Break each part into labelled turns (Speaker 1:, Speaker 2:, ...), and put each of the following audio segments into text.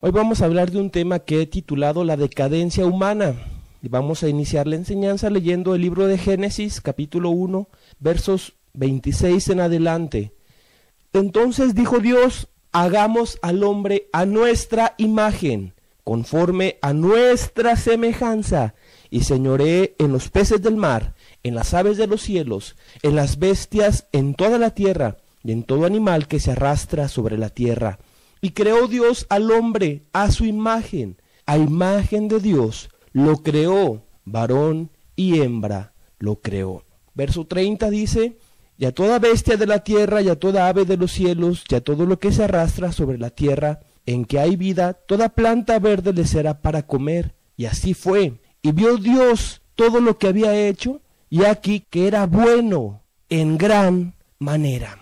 Speaker 1: Hoy vamos a hablar de un tema que he titulado La decadencia humana. Y vamos a iniciar la enseñanza leyendo el libro de Génesis, capítulo 1, versos 26 en adelante. Entonces dijo Dios: hagamos al hombre a nuestra imagen, conforme a nuestra semejanza, y señoree en los peces del mar, en las aves de los cielos, en las bestias, en toda la tierra, y en todo animal que se arrastra sobre la tierra. Y creó Dios al hombre a su imagen, a imagen de Dios lo creó, varón y hembra lo creó. Verso 30 dice: y a toda bestia de la tierra, y a toda ave de los cielos, y a todo lo que se arrastra sobre la tierra, en que hay vida, toda planta verde le será para comer. Y así fue. Y vio Dios todo lo que había hecho, y aquí que era bueno en gran manera.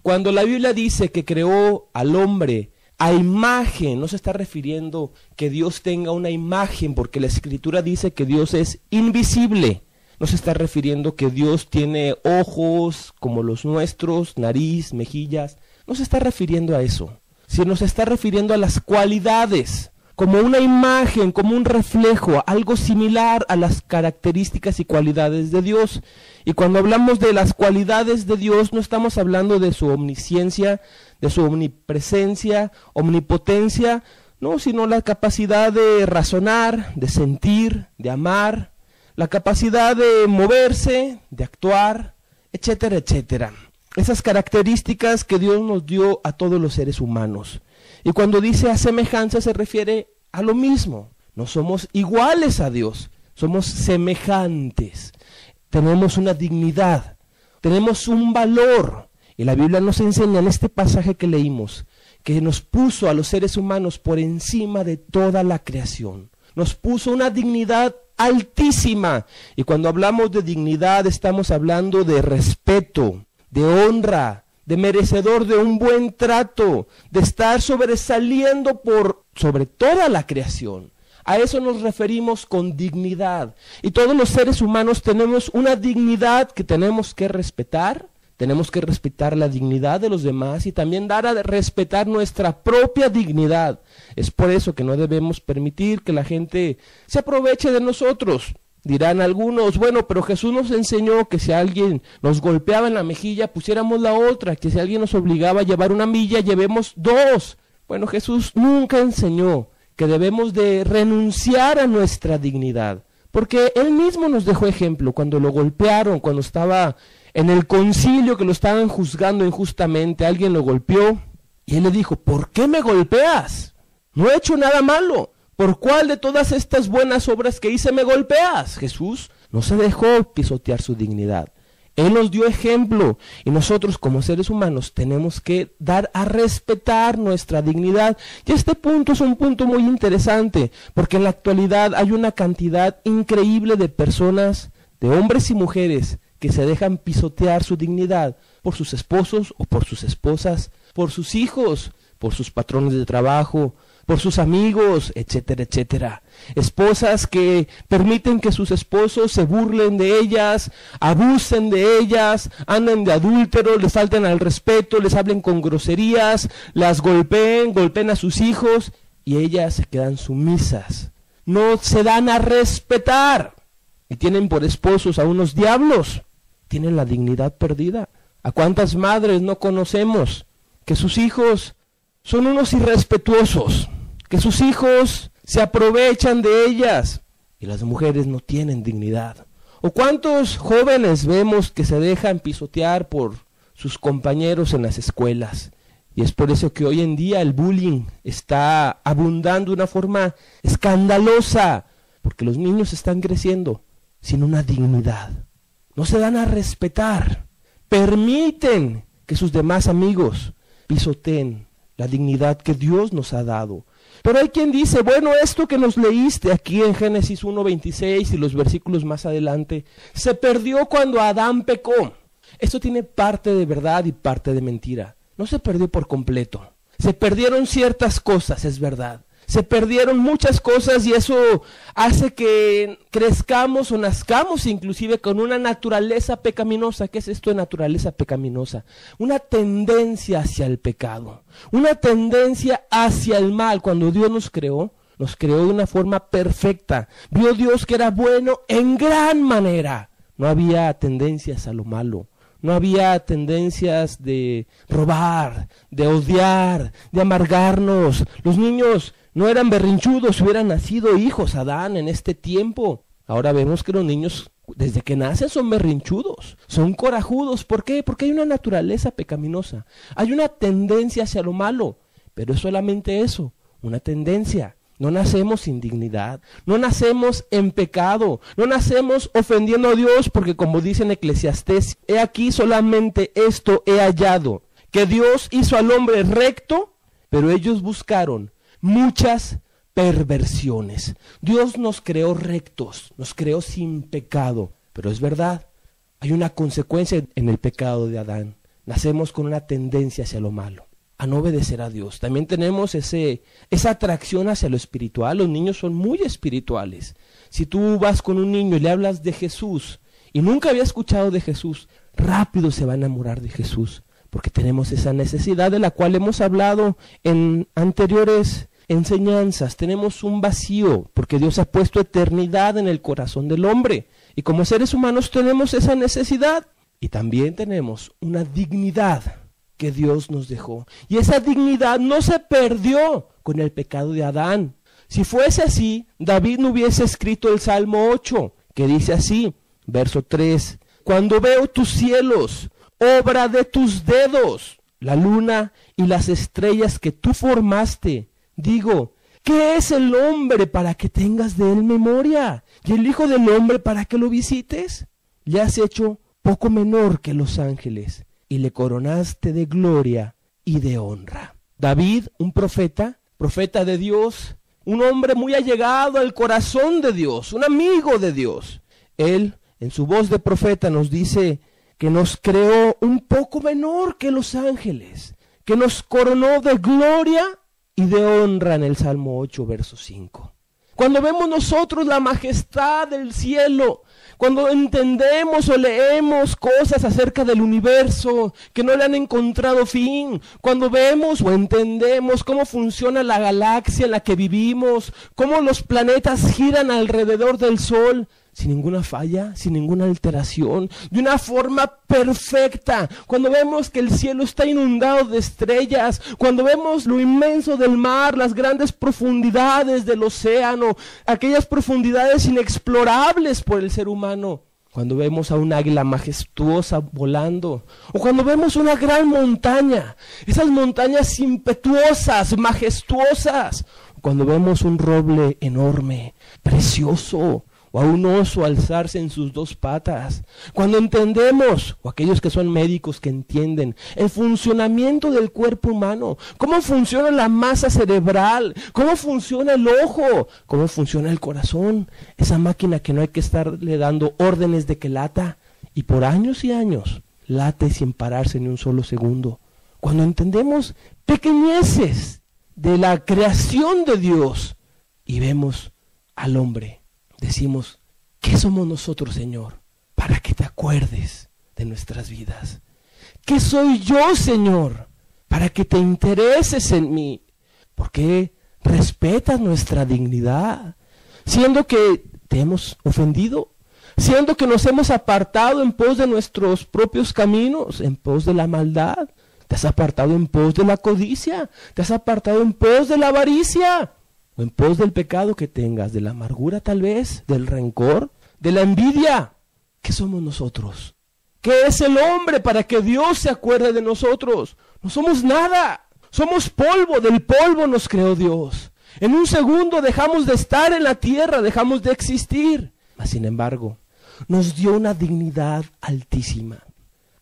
Speaker 1: Cuando la Biblia dice que creó al hombre a imagen, no se está refiriendo que Dios tenga una imagen, porque la Escritura dice que Dios es invisible. No se está refiriendo que Dios tiene ojos como los nuestros, nariz, mejillas. No se está refiriendo a eso, sino se está refiriendo a las cualidades, como una imagen, como un reflejo, algo similar a las características y cualidades de Dios. Y cuando hablamos de las cualidades de Dios, no estamos hablando de su omnisciencia, de su omnipresencia, omnipotencia, no, sino la capacidad de razonar, de sentir, de amar, la capacidad de moverse, de actuar, etcétera, etcétera. Esas características que Dios nos dio a todos los seres humanos. Y cuando dice a semejanza se refiere a lo mismo. No somos iguales a Dios, somos semejantes. Tenemos una dignidad, tenemos un valor. Y la Biblia nos enseña en este pasaje que leímos, que nos puso a los seres humanos por encima de toda la creación. Nos puso una dignidad altísima. Y cuando hablamos de dignidad estamos hablando de respeto, de honra, de merecedor de un buen trato, de estar sobresaliendo sobre toda la creación. A eso nos referimos con dignidad. Y todos los seres humanos tenemos una dignidad que tenemos que respetar. Tenemos que respetar la dignidad de los demás y también dar a respetar nuestra propia dignidad. Es por eso que no debemos permitir que la gente se aproveche de nosotros. Dirán algunos: bueno, pero Jesús nos enseñó que si alguien nos golpeaba en la mejilla, pusiéramos la otra, que si alguien nos obligaba a llevar una milla, llevemos dos. Bueno, Jesús nunca enseñó que debemos de renunciar a nuestra dignidad, porque Él mismo nos dejó ejemplo cuando lo golpearon, cuando estaba en el concilio, que lo estaban juzgando injustamente. Alguien lo golpeó y Él le dijo: ¿por qué me golpeas? No he hecho nada malo. ¿Por cuál de todas estas buenas obras que hice me golpeas? Jesús no se dejó pisotear su dignidad. Él nos dio ejemplo y nosotros como seres humanos tenemos que dar a respetar nuestra dignidad. Y este punto es un punto muy interesante, porque en la actualidad hay una cantidad increíble de personas, de hombres y mujeres, que se dejan pisotear su dignidad por sus esposos o por sus esposas, por sus hijos, por sus patrones de trabajo, por sus amigos, etcétera, etcétera. Esposas que permiten que sus esposos se burlen de ellas, abusen de ellas, anden de adúlteros, les falten al respeto, les hablen con groserías, las golpeen a sus hijos y ellas se quedan sumisas. No se dan a respetar y tienen por esposos a unos diablos. Tienen la dignidad perdida. ¿A cuántas madres no conocemos que sus hijos son unos irrespetuosos, que sus hijos se aprovechan de ellas y las mujeres no tienen dignidad? ¿O cuántos jóvenes vemos que se dejan pisotear por sus compañeros en las escuelas? Y es por eso que hoy en día el bullying está abundando de una forma escandalosa, porque los niños están creciendo sin una dignidad. No se dan a respetar, permiten que sus demás amigos pisoteen la dignidad que Dios nos ha dado. Pero hay quien dice: bueno, esto que nos leíste aquí en Génesis 1:26 y los versículos más adelante, se perdió cuando Adán pecó. Esto tiene parte de verdad y parte de mentira. No se perdió por completo. Se perdieron ciertas cosas, es verdad. Se perdieron muchas cosas y eso hace que crezcamos o nazcamos inclusive con una naturaleza pecaminosa. ¿Qué es esto de naturaleza pecaminosa? Una tendencia hacia el pecado, una tendencia hacia el mal. Cuando Dios nos creó de una forma perfecta. Vio Dios que era bueno en gran manera. No había tendencias a lo malo. No había tendencias de robar, de odiar, de amargarnos. Los niños no eran berrinchudos, hubieran nacido hijos Adán en este tiempo. Ahora vemos que los niños desde que nacen son berrinchudos, son corajudos. ¿Por qué? Porque hay una naturaleza pecaminosa. Hay una tendencia hacia lo malo, pero es solamente eso, una tendencia. No nacemos sin dignidad, no nacemos en pecado, no nacemos ofendiendo a Dios, porque como dice en Eclesiastés, he aquí solamente esto he hallado, que Dios hizo al hombre recto, pero ellos buscaron muchas perversiones. Dios nos creó rectos, nos creó sin pecado, pero es verdad, hay una consecuencia en el pecado de Adán. Nacemos con una tendencia hacia lo malo, a no obedecer a Dios. También tenemos esa atracción hacia lo espiritual. Los niños son muy espirituales. Si tú vas con un niño y le hablas de Jesús y nunca había escuchado de Jesús, rápido se va a enamorar de Jesús, porque tenemos esa necesidad de la cual hemos hablado en anteriores enseñanzas. Tenemos un vacío porque Dios ha puesto eternidad en el corazón del hombre, y como seres humanos tenemos esa necesidad, y también tenemos una dignidad que Dios nos dejó, y esa dignidad no se perdió con el pecado de Adán. Si fuese así, David no hubiese escrito el Salmo 8, que dice así, verso 3, cuando veo tus cielos, obra de tus dedos, la luna y las estrellas que tú formaste, digo, ¿qué es el hombre para que tengas de él memoria? ¿Y el hijo del hombre para que lo visites? Le has hecho poco menor que los ángeles, y le coronaste de gloria y de honra. David, un profeta de Dios, un hombre muy allegado al corazón de Dios, un amigo de Dios. Él, en su voz de profeta, nos dice que nos creó un poco menor que los ángeles, que nos coronó de gloria y de honra en el Salmo 8, verso 5. Cuando vemos nosotros la majestad del cielo, cuando entendemos o leemos cosas acerca del universo que no le han encontrado fin, cuando vemos o entendemos cómo funciona la galaxia en la que vivimos, cómo los planetas giran alrededor del Sol, sin ninguna falla, sin ninguna alteración, de una forma perfecta. Cuando vemos que el cielo está inundado de estrellas, cuando vemos lo inmenso del mar, las grandes profundidades del océano, aquellas profundidades inexplorables por el ser humano, cuando vemos a un águila majestuosa volando, o cuando vemos una gran montaña, esas montañas impetuosas, majestuosas, o cuando vemos un roble enorme, precioso, o a un oso alzarse en sus dos patas, cuando entendemos, o aquellos que son médicos que entienden, el funcionamiento del cuerpo humano, cómo funciona la masa cerebral, cómo funciona el ojo, cómo funciona el corazón, esa máquina que no hay que estarle dando órdenes de que lata, y por años y años late sin pararse ni un solo segundo. Cuando entendemos pequeñeces de la creación de Dios y vemos al hombre, decimos, ¿qué somos nosotros, Señor, para que te acuerdes de nuestras vidas? ¿Qué soy yo, Señor, para que te intereses en mí? ¿Por qué respetas nuestra dignidad? Siendo que te hemos ofendido, siendo que nos hemos apartado en pos de nuestros propios caminos, en pos de la maldad, te has apartado en pos de la codicia, te has apartado en pos de la avaricia, o en pos del pecado que tengas, de la amargura tal vez, del rencor, de la envidia. ¿Qué somos nosotros? ¿Qué es el hombre para que Dios se acuerde de nosotros? No somos nada, somos polvo, del polvo nos creó Dios. En un segundo dejamos de estar en la tierra, dejamos de existir. Mas sin embargo, nos dio una dignidad altísima.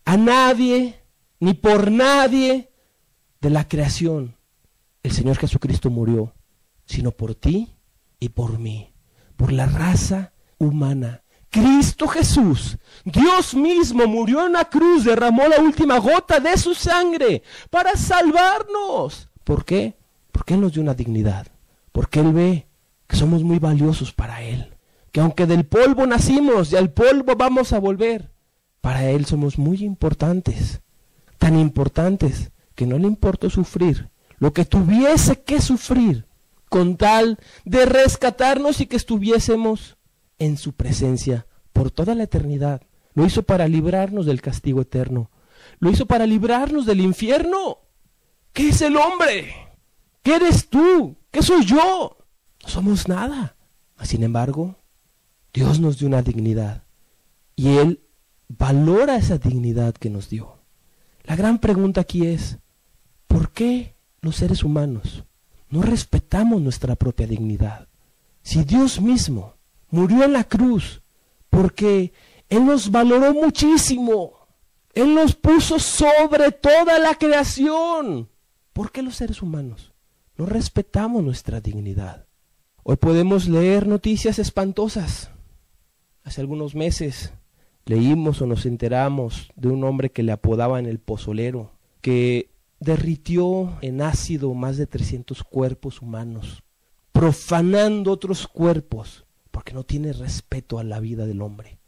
Speaker 1: A nadie, ni por nadie de la creación, el Señor Jesucristo murió, sino por ti y por mí, por la raza humana. Cristo Jesús, Dios mismo, murió en la cruz, derramó la última gota de su sangre para salvarnos. ¿Por qué? Porque Él nos dio una dignidad, porque Él ve que somos muy valiosos para Él, que aunque del polvo nacimos y al polvo vamos a volver, para Él somos muy importantes, tan importantes que no le importó sufrir lo que tuviese que sufrir con tal de rescatarnos y que estuviésemos en su presencia por toda la eternidad. Lo hizo para librarnos del castigo eterno, lo hizo para librarnos del infierno. ¿Qué es el hombre? ¿Qué eres tú? ¿Qué soy yo? No somos nada. Sin embargo, Dios nos dio una dignidad y Él valora esa dignidad que nos dio. La gran pregunta aquí es, ¿por qué los seres humanos no respetamos nuestra propia dignidad? Si Dios mismo murió en la cruz porque Él nos valoró muchísimo, Él nos puso sobre toda la creación, ¿por qué los seres humanos no respetamos nuestra dignidad? Hoy podemos leer noticias espantosas. Hace algunos meses leímos o nos enteramos de un hombre que le apodaban el pozolero, que derritió en ácido más de 300 cuerpos humanos, profanando otros cuerpos, porque no tiene respeto a la vida del hombre.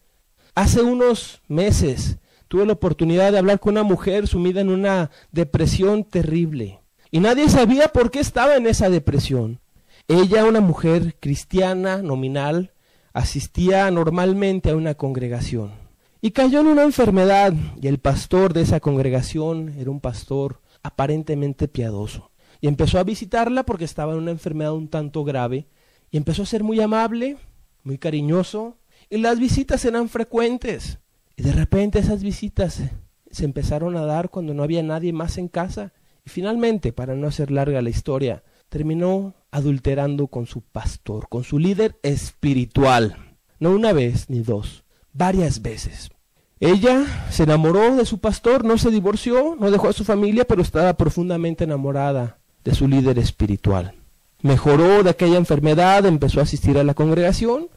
Speaker 1: Hace unos meses tuve la oportunidad de hablar con una mujer sumida en una depresión terrible, y nadie sabía por qué estaba en esa depresión. Ella, una mujer cristiana nominal, asistía normalmente a una congregación y cayó en una enfermedad, y el pastor de esa congregación era un pastor aparentemente piadoso, y empezó a visitarla porque estaba en una enfermedad un tanto grave, y empezó a ser muy amable, muy cariñoso, y las visitas eran frecuentes, y de repente esas visitas se empezaron a dar cuando no había nadie más en casa, y finalmente, para no hacer larga la historia, terminó adulterando con su pastor, con su líder espiritual, no una vez ni dos, varias veces. Ella se enamoró de su pastor, no se divorció, no dejó a su familia, pero estaba profundamente enamorada de su líder espiritual. Mejoró de aquella enfermedad, empezó a asistir a la congregación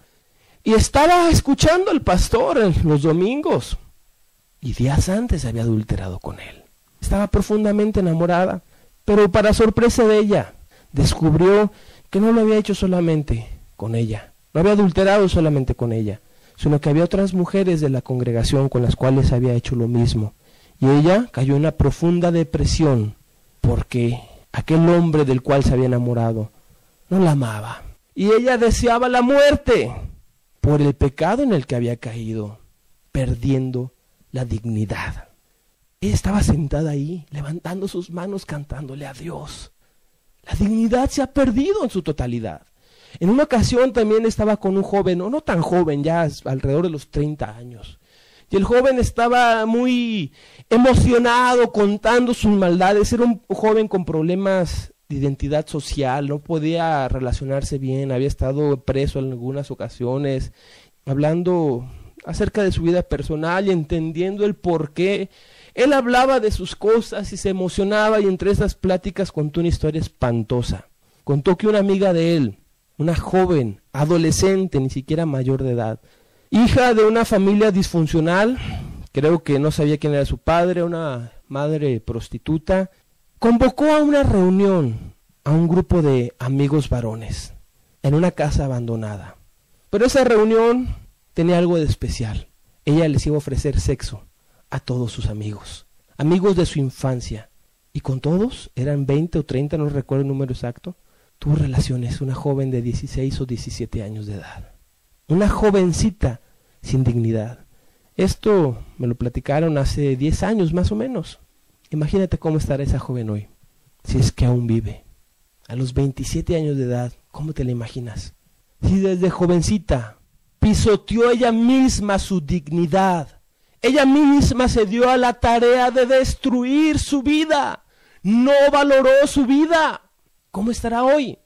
Speaker 1: y estaba escuchando al pastor en los domingos. Y días antes había adulterado con él. Estaba profundamente enamorada, pero para sorpresa de ella, descubrió que no lo había hecho solamente con ella, no había adulterado solamente con ella, sino que había otras mujeres de la congregación con las cuales había hecho lo mismo. Y ella cayó en una profunda depresión porque aquel hombre del cual se había enamorado no la amaba. Y ella deseaba la muerte por el pecado en el que había caído, perdiendo la dignidad. Ella estaba sentada ahí, levantando sus manos, cantándole a Dios. La dignidad se ha perdido en su totalidad. En una ocasión también estaba con un joven, no tan joven, ya alrededor de los 30 años. Y el joven estaba muy emocionado contando sus maldades. Era un joven con problemas de identidad social, no podía relacionarse bien, había estado preso en algunas ocasiones, hablando acerca de su vida personal y entendiendo el por qué. Él hablaba de sus cosas y se emocionaba, y entre esas pláticas contó una historia espantosa. Contó que una amiga de él, una joven, adolescente, ni siquiera mayor de edad, hija de una familia disfuncional, creo que no sabía quién era su padre, una madre prostituta, convocó a una reunión a un grupo de amigos varones en una casa abandonada. Pero esa reunión tenía algo de especial. Ella les iba a ofrecer sexo a todos sus amigos, amigos de su infancia, y con todos, eran 20 o 30, no recuerdo el número exacto, tuvo relaciones una joven de 16 o 17 años de edad, una jovencita sin dignidad. Esto me lo platicaron hace 10 años más o menos. Imagínate cómo estará esa joven hoy, si es que aún vive. A los 27 años de edad, ¿cómo te la imaginas? Si desde jovencita pisoteó ella misma su dignidad, ella misma se dio a la tarea de destruir su vida, no valoró su vida. ¿Cómo estará hoy?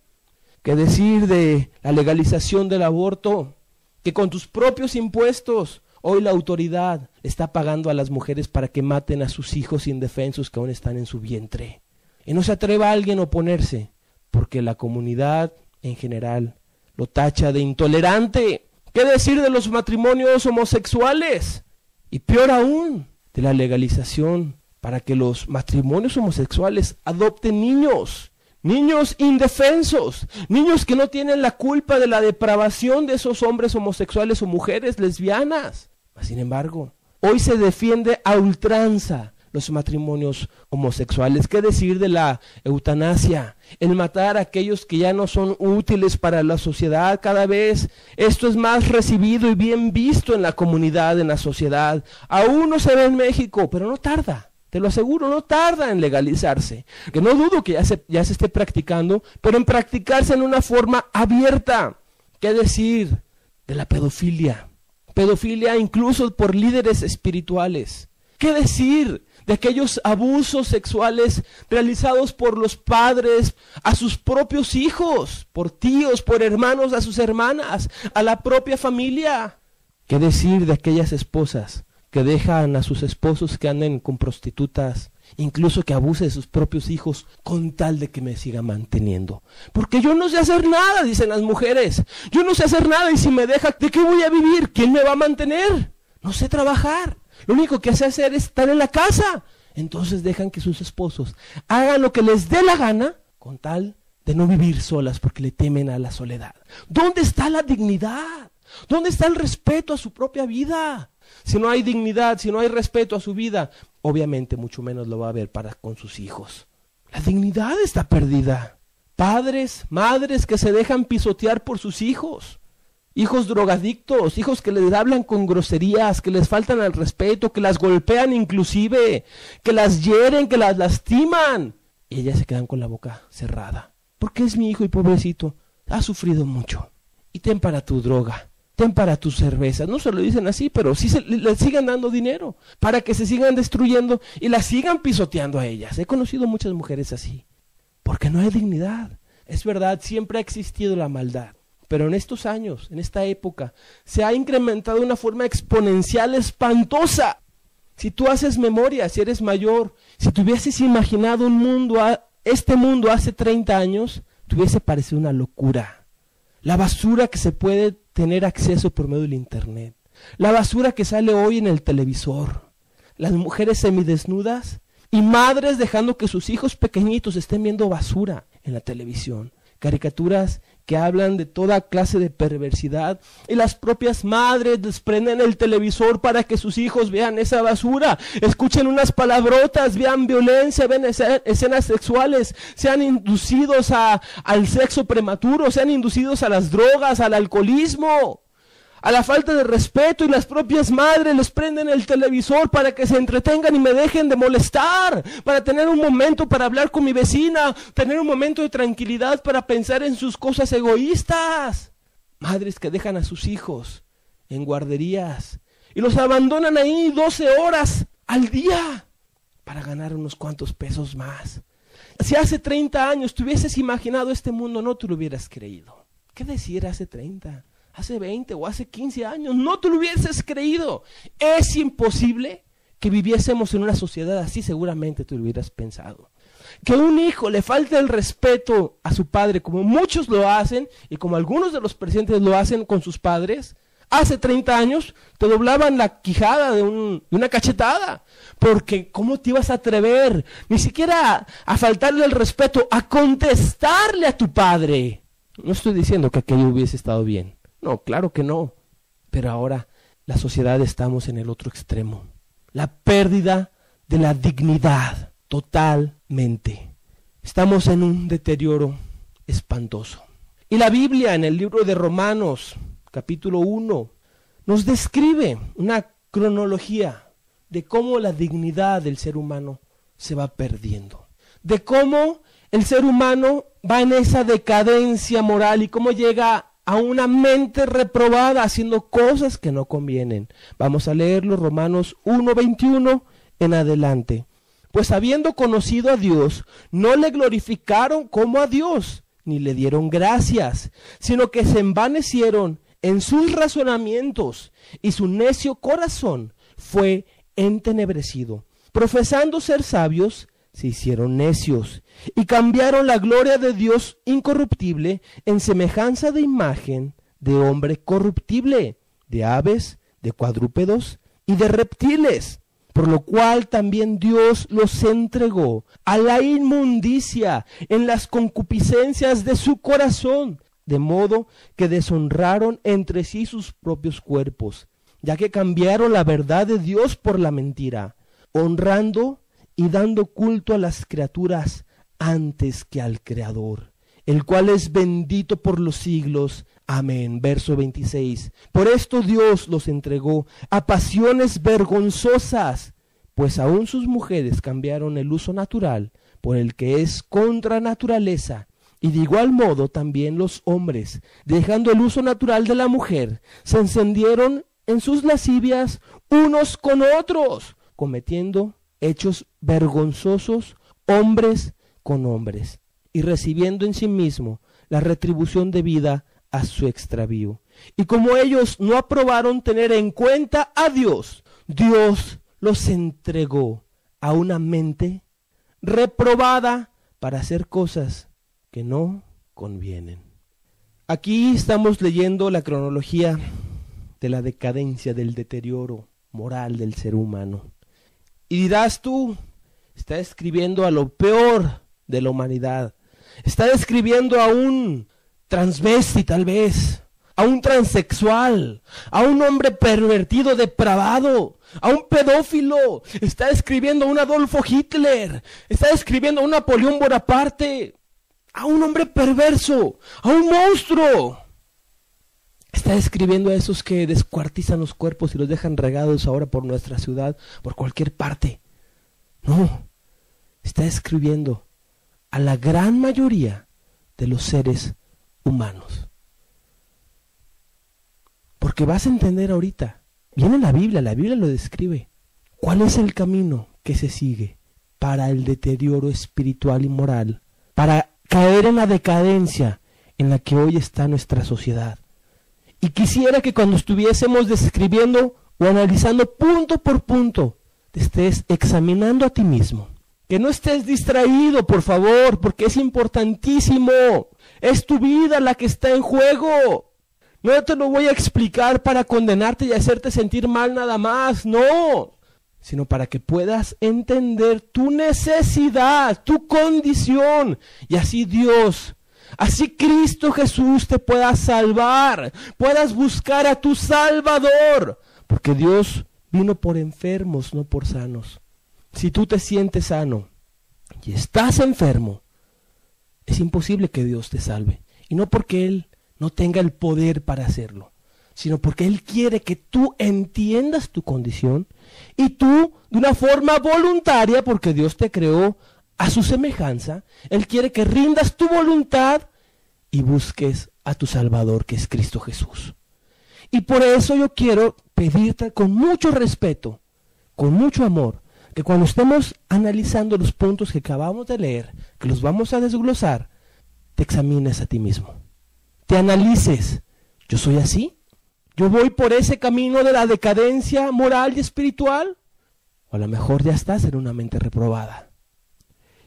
Speaker 1: ¿Qué decir de la legalización del aborto? Que con tus propios impuestos, hoy la autoridad está pagando a las mujeres para que maten a sus hijos indefensos que aún están en su vientre. Y no se atreva a alguien a oponerse, porque la comunidad en general lo tacha de intolerante. ¿Qué decir de los matrimonios homosexuales? Y peor aún, de la legalización para que los matrimonios homosexuales adopten niños niños indefensos, niños que no tienen la culpa de la depravación de esos hombres homosexuales o mujeres lesbianas. Sin embargo, hoy se defiende a ultranza los matrimonios homosexuales. ¿Qué decir de la eutanasia? El matar a aquellos que ya no son útiles para la sociedad. Cada vez esto es más recibido y bien visto en la comunidad, en la sociedad. Aún no se ve en México, pero no tarda. Te lo aseguro, no tarda en legalizarse. Que no dudo que ya se esté practicando, pero en practicarse en una forma abierta. ¿Qué decir de la pedofilia? Pedofilia incluso por líderes espirituales. ¿Qué decir de aquellos abusos sexuales realizados por los padres a sus propios hijos, por tíos, por hermanos, a sus hermanas, a la propia familia? ¿Qué decir de aquellas esposas que dejan a sus esposos que anden con prostitutas, incluso que abuse de sus propios hijos con tal de que me siga manteniendo? Porque yo no sé hacer nada, dicen las mujeres. Yo no sé hacer nada y si me deja, ¿de qué voy a vivir? ¿Quién me va a mantener? No sé trabajar. Lo único que sé hacer es estar en la casa. Entonces dejan que sus esposos hagan lo que les dé la gana con tal de no vivir solas porque le temen a la soledad. ¿Dónde está la dignidad? ¿Dónde está el respeto a su propia vida? Si no hay dignidad, si no hay respeto a su vida, obviamente mucho menos lo va a haber para con sus hijos. La dignidad está perdida. Padres, madres que se dejan pisotear por sus hijos. Hijos drogadictos, hijos que les hablan con groserías, que les faltan al respeto, que las golpean inclusive, que las hieren, que las lastiman. Y ellas se quedan con la boca cerrada. Porque es mi hijo y pobrecito, ha sufrido mucho. Y ten para tu droga, ten para tus cervezas. No se lo dicen así, pero sí le sigan dando dinero para que se sigan destruyendo y las sigan pisoteando a ellas. He conocido muchas mujeres así, porque no hay dignidad. Es verdad, siempre ha existido la maldad. Pero en estos años, en esta época, se ha incrementado de una forma exponencial espantosa. Si tú haces memoria, si eres mayor, si te hubieses imaginado este mundo hace 30 años, te hubiese parecido una locura. La basura que se puede tener acceso por medio del internet. La basura que sale hoy en el televisor. Las mujeres semidesnudas y madres dejando que sus hijos pequeñitos estén viendo basura en la televisión. Caricaturas que hablan de toda clase de perversidad y las propias madres les prenden el televisor para que sus hijos vean esa basura, escuchen unas palabrotas, vean violencia, vean escenas sexuales, sean inducidos al sexo prematuro, sean inducidos a las drogas, al alcoholismo, a la falta de respeto, y las propias madres les prenden el televisor para que se entretengan y me dejen de molestar, para tener un momento para hablar con mi vecina, tener un momento de tranquilidad para pensar en sus cosas egoístas. Madres que dejan a sus hijos en guarderías y los abandonan ahí 12 horas al día para ganar unos cuantos pesos más. Si hace 30 años te hubieses imaginado este mundo, no te lo hubieras creído. ¿Qué decir hace 30? Hace 20 o hace 15 años, no te lo hubieses creído. Es imposible que viviésemos en una sociedad así, seguramente te lo hubieras pensado. Que un hijo le falte el respeto a su padre, como muchos lo hacen, y como algunos de los presentes lo hacen con sus padres, hace 30 años te doblaban la quijada de una cachetada. Porque ¿cómo te ibas a atrever? Ni siquiera a faltarle el respeto, a contestarle a tu padre. No estoy diciendo que aquello hubiese estado bien. No, claro que no. Pero ahora la sociedad estamos en el otro extremo. La pérdida de la dignidad totalmente. Estamos en un deterioro espantoso. Y la Biblia en el libro de Romanos, capítulo 1, nos describe una cronología de cómo la dignidad del ser humano se va perdiendo. De cómo el ser humano va en esa decadencia moral y cómo llega a una mente reprobada haciendo cosas que no convienen. Vamos a leerlo, Romanos 1:21 en adelante. Pues habiendo conocido a Dios, no le glorificaron como a Dios, ni le dieron gracias, sino que se envanecieron en sus razonamientos, y su necio corazón fue entenebrecido. Profesando ser sabios, se hicieron necios y cambiaron la gloria de Dios incorruptible en semejanza de imagen de hombre corruptible, de aves, de cuadrúpedos y de reptiles. por lo cual también Dios los entregó a la inmundicia en las concupiscencias de su corazón, de modo que deshonraron entre sí sus propios cuerpos, ya que cambiaron la verdad de Dios por la mentira, honrando y dando culto a las criaturas antes que al Creador, el cual es bendito por los siglos. Amén. Verso 26. Por esto Dios los entregó a pasiones vergonzosas, pues aún sus mujeres cambiaron el uso natural por el que es contra naturaleza. Y de igual modo también los hombres, dejando el uso natural de la mujer, se encendieron en sus lascivias unos con otros, cometiendo hechos vergonzosos hombres con hombres, y recibiendo en sí mismo la retribución debida a su extravío. Y como ellos no aprobaron tener en cuenta a Dios, Dios los entregó a una mente reprobada para hacer cosas que no convienen. Aquí estamos leyendo la cronología de la decadencia, del deterioro moral del ser humano. Y dirás tú, está escribiendo a lo peor de la humanidad. Está describiendo a un transvesti tal vez, a un transexual, a un hombre pervertido, depravado, a un pedófilo. Está describiendo a un Adolfo Hitler, está describiendo a un Napoleón Bonaparte, a un hombre perverso, a un monstruo. Está describiendo a esos que descuartizan los cuerpos y los dejan regados ahora por nuestra ciudad, por cualquier parte. No, está describiendo a la gran mayoría de los seres humanos. Porque vas a entender ahorita, viene la Biblia lo describe. ¿Cuál es el camino que se sigue para el deterioro espiritual y moral, para caer en la decadencia en la que hoy está nuestra sociedad? Y quisiera que cuando estuviésemos describiendo o analizando punto por punto, te estés examinando a ti mismo. Que no estés distraído, por favor, porque es importantísimo. Es tu vida la que está en juego. No te lo voy a explicar para condenarte y hacerte sentir mal nada más, no. Sino para que puedas entender tu necesidad, tu condición. Y así Dios, así Cristo Jesús te pueda salvar. Puedas buscar a tu Salvador. Porque Dios vino por enfermos, no por sanos. Si tú te sientes sano y estás enfermo, es imposible que Dios te salve. Y no porque Él no tenga el poder para hacerlo, sino porque Él quiere que tú entiendas tu condición y tú, de una forma voluntaria, porque Dios te creó a su semejanza, Él quiere que rindas tu voluntad y busques a tu Salvador, que es Cristo Jesús. Y por eso yo quiero pedirte con mucho respeto, con mucho amor, que cuando estemos analizando los puntos que acabamos de leer, que los vamos a desglosar, te examines a ti mismo. Te analices. ¿Yo soy así? ¿Yo voy por ese camino de la decadencia moral y espiritual? O a lo mejor ya estás en una mente reprobada.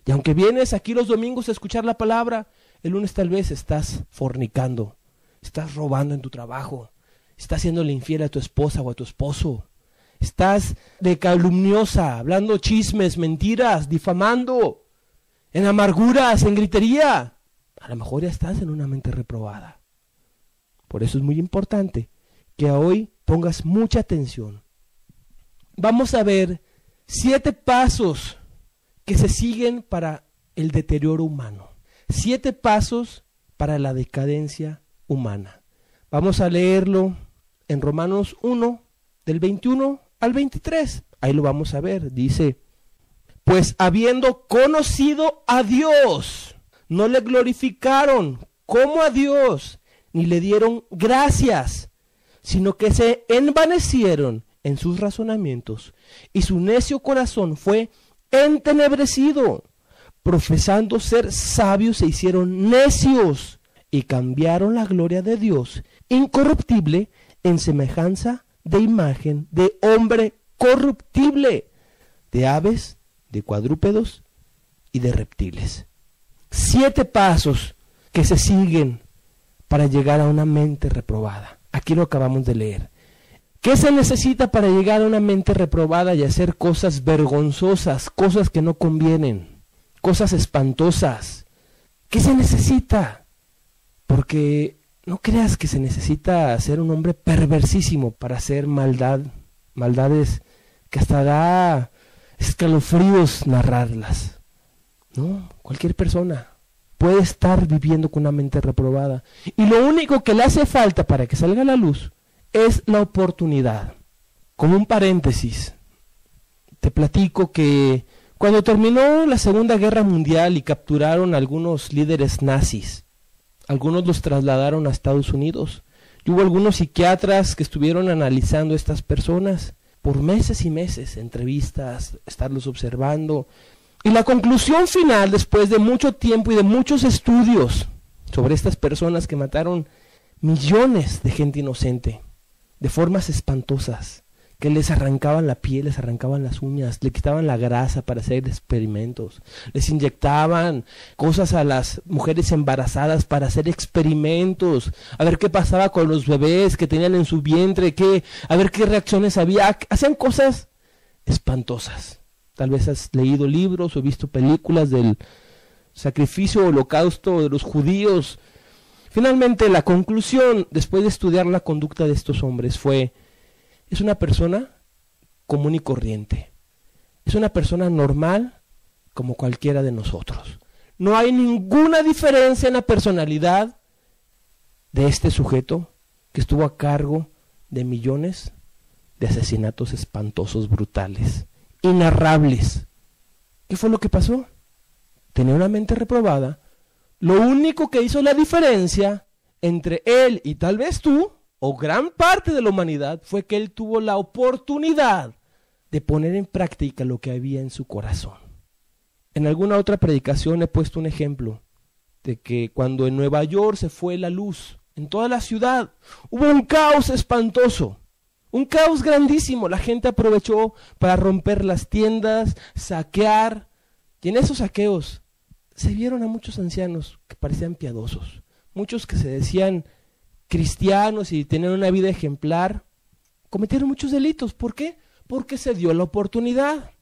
Speaker 1: Y aunque vienes aquí los domingos a escuchar la palabra, el lunes tal vez estás fornicando, estás robando en tu trabajo, estás haciéndole infiel a tu esposa o a tu esposo. Estás de calumniosa, hablando chismes, mentiras, difamando, en amarguras, en gritería. A lo mejor ya estás en una mente reprobada. Por eso es muy importante que hoy pongas mucha atención. Vamos a ver 7 pasos que se siguen para el deterioro humano. 7 pasos para la decadencia humana. Vamos a leerlo en Romanos 1, del 21 al 23, ahí lo vamos a ver, dice: pues habiendo conocido a Dios, no le glorificaron como a Dios, ni le dieron gracias, sino que se envanecieron en sus razonamientos, y su necio corazón fue entenebrecido. Profesando ser sabios, se hicieron necios, y cambiaron la gloria de Dios incorruptible en semejanza de imagen de hombre corruptible, de aves, de cuadrúpedos y de reptiles. 7 pasos que se siguen para llegar a una mente reprobada. Aquí lo acabamos de leer. ¿Qué se necesita para llegar a una mente reprobada y hacer cosas vergonzosas, cosas que no convienen, cosas espantosas? ¿Qué se necesita? Porque no creas que se necesita ser un hombre perversísimo para hacer maldades que hasta da escalofríos narrarlas. No, cualquier persona puede estar viviendo con una mente reprobada. Y lo único que le hace falta para que salga a la luz es la oportunidad. Como un paréntesis, te platico que cuando terminó la Segunda Guerra Mundial y capturaron a algunos líderes nazis, algunos los trasladaron a Estados Unidos. Y hubo algunos psiquiatras que estuvieron analizando a estas personas por meses y meses, entrevistas, estarlos observando. Y la conclusión final, después de mucho tiempo y de muchos estudios sobre estas personas que mataron millones de gente inocente, de formas espantosas, que les arrancaban la piel, les arrancaban las uñas, le quitaban la grasa para hacer experimentos, les inyectaban cosas a las mujeres embarazadas para hacer experimentos, a ver qué pasaba con los bebés que tenían en su vientre, a ver qué reacciones había. Hacían cosas espantosas. Tal vez has leído libros o visto películas del sacrificio o holocausto de los judíos. Finalmente, la conclusión, después de estudiar la conducta de estos hombres, es una persona común y corriente. Es una persona normal como cualquiera de nosotros. No hay ninguna diferencia en la personalidad de este sujeto que estuvo a cargo de millones de asesinatos espantosos, brutales, inarrables. ¿Qué fue lo que pasó? Tenía una mente reprobada. Lo único que hizo la diferencia entre él y tal vez tú, o gran parte de la humanidad, fue que él tuvo la oportunidad de poner en práctica lo que había en su corazón. En alguna otra predicación he puesto un ejemplo de que cuando en Nueva York se fue la luz, en toda la ciudad, hubo un caos espantoso, un caos grandísimo. La gente aprovechó para romper las tiendas, saquear, y en esos saqueos se vieron a muchos ancianos que parecían piadosos, muchos que se decían cristianos y tenían una vida ejemplar, cometieron muchos delitos. ¿Por qué? Porque se dio la oportunidad.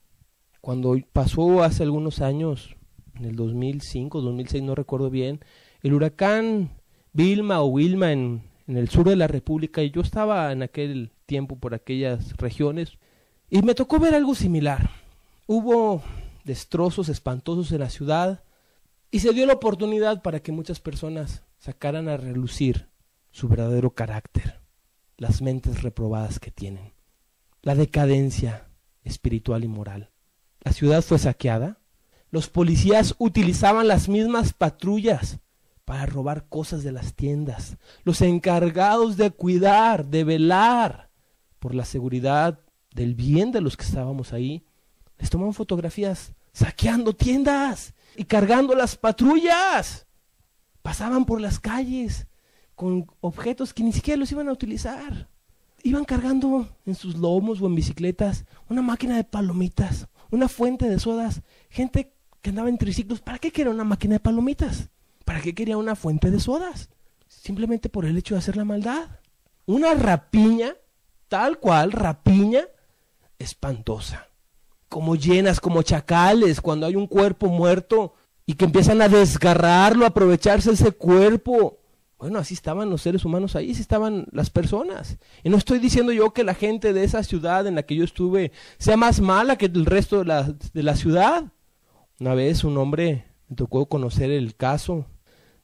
Speaker 1: Cuando pasó hace algunos años, en el 2005, 2006, no recuerdo bien, el huracán Vilma o Wilma en el sur de la República, y yo estaba en aquel tiempo por aquellas regiones, y me tocó ver algo similar. Hubo destrozos espantosos en la ciudad, y se dio la oportunidad para que muchas personas sacaran a relucir su verdadero carácter, las mentes reprobadas que tienen, la decadencia espiritual y moral. La ciudad fue saqueada, los policías utilizaban las mismas patrullas para robar cosas de las tiendas, los encargados de cuidar, de velar por la seguridad del bien de los que estábamos ahí, les tomaban fotografías saqueando tiendas y cargando las patrullas. Pasaban por las calles con objetos que ni siquiera los iban a utilizar. Iban cargando en sus lomos o en bicicletas una máquina de palomitas, una fuente de sodas. Gente que andaba en triciclos, ¿para qué quería una máquina de palomitas? ¿Para qué quería una fuente de sodas? Simplemente por el hecho de hacer la maldad. Una rapiña, tal cual, rapiña espantosa. Como hienas, como chacales, cuando hay un cuerpo muerto y que empiezan a desgarrarlo, a aprovecharse ese cuerpo. Bueno, así estaban los seres humanos ahí, así estaban las personas. Y no estoy diciendo yo que la gente de esa ciudad en la que yo estuve sea más mala que el resto de la ciudad. Una vez un hombre, me tocó conocer el caso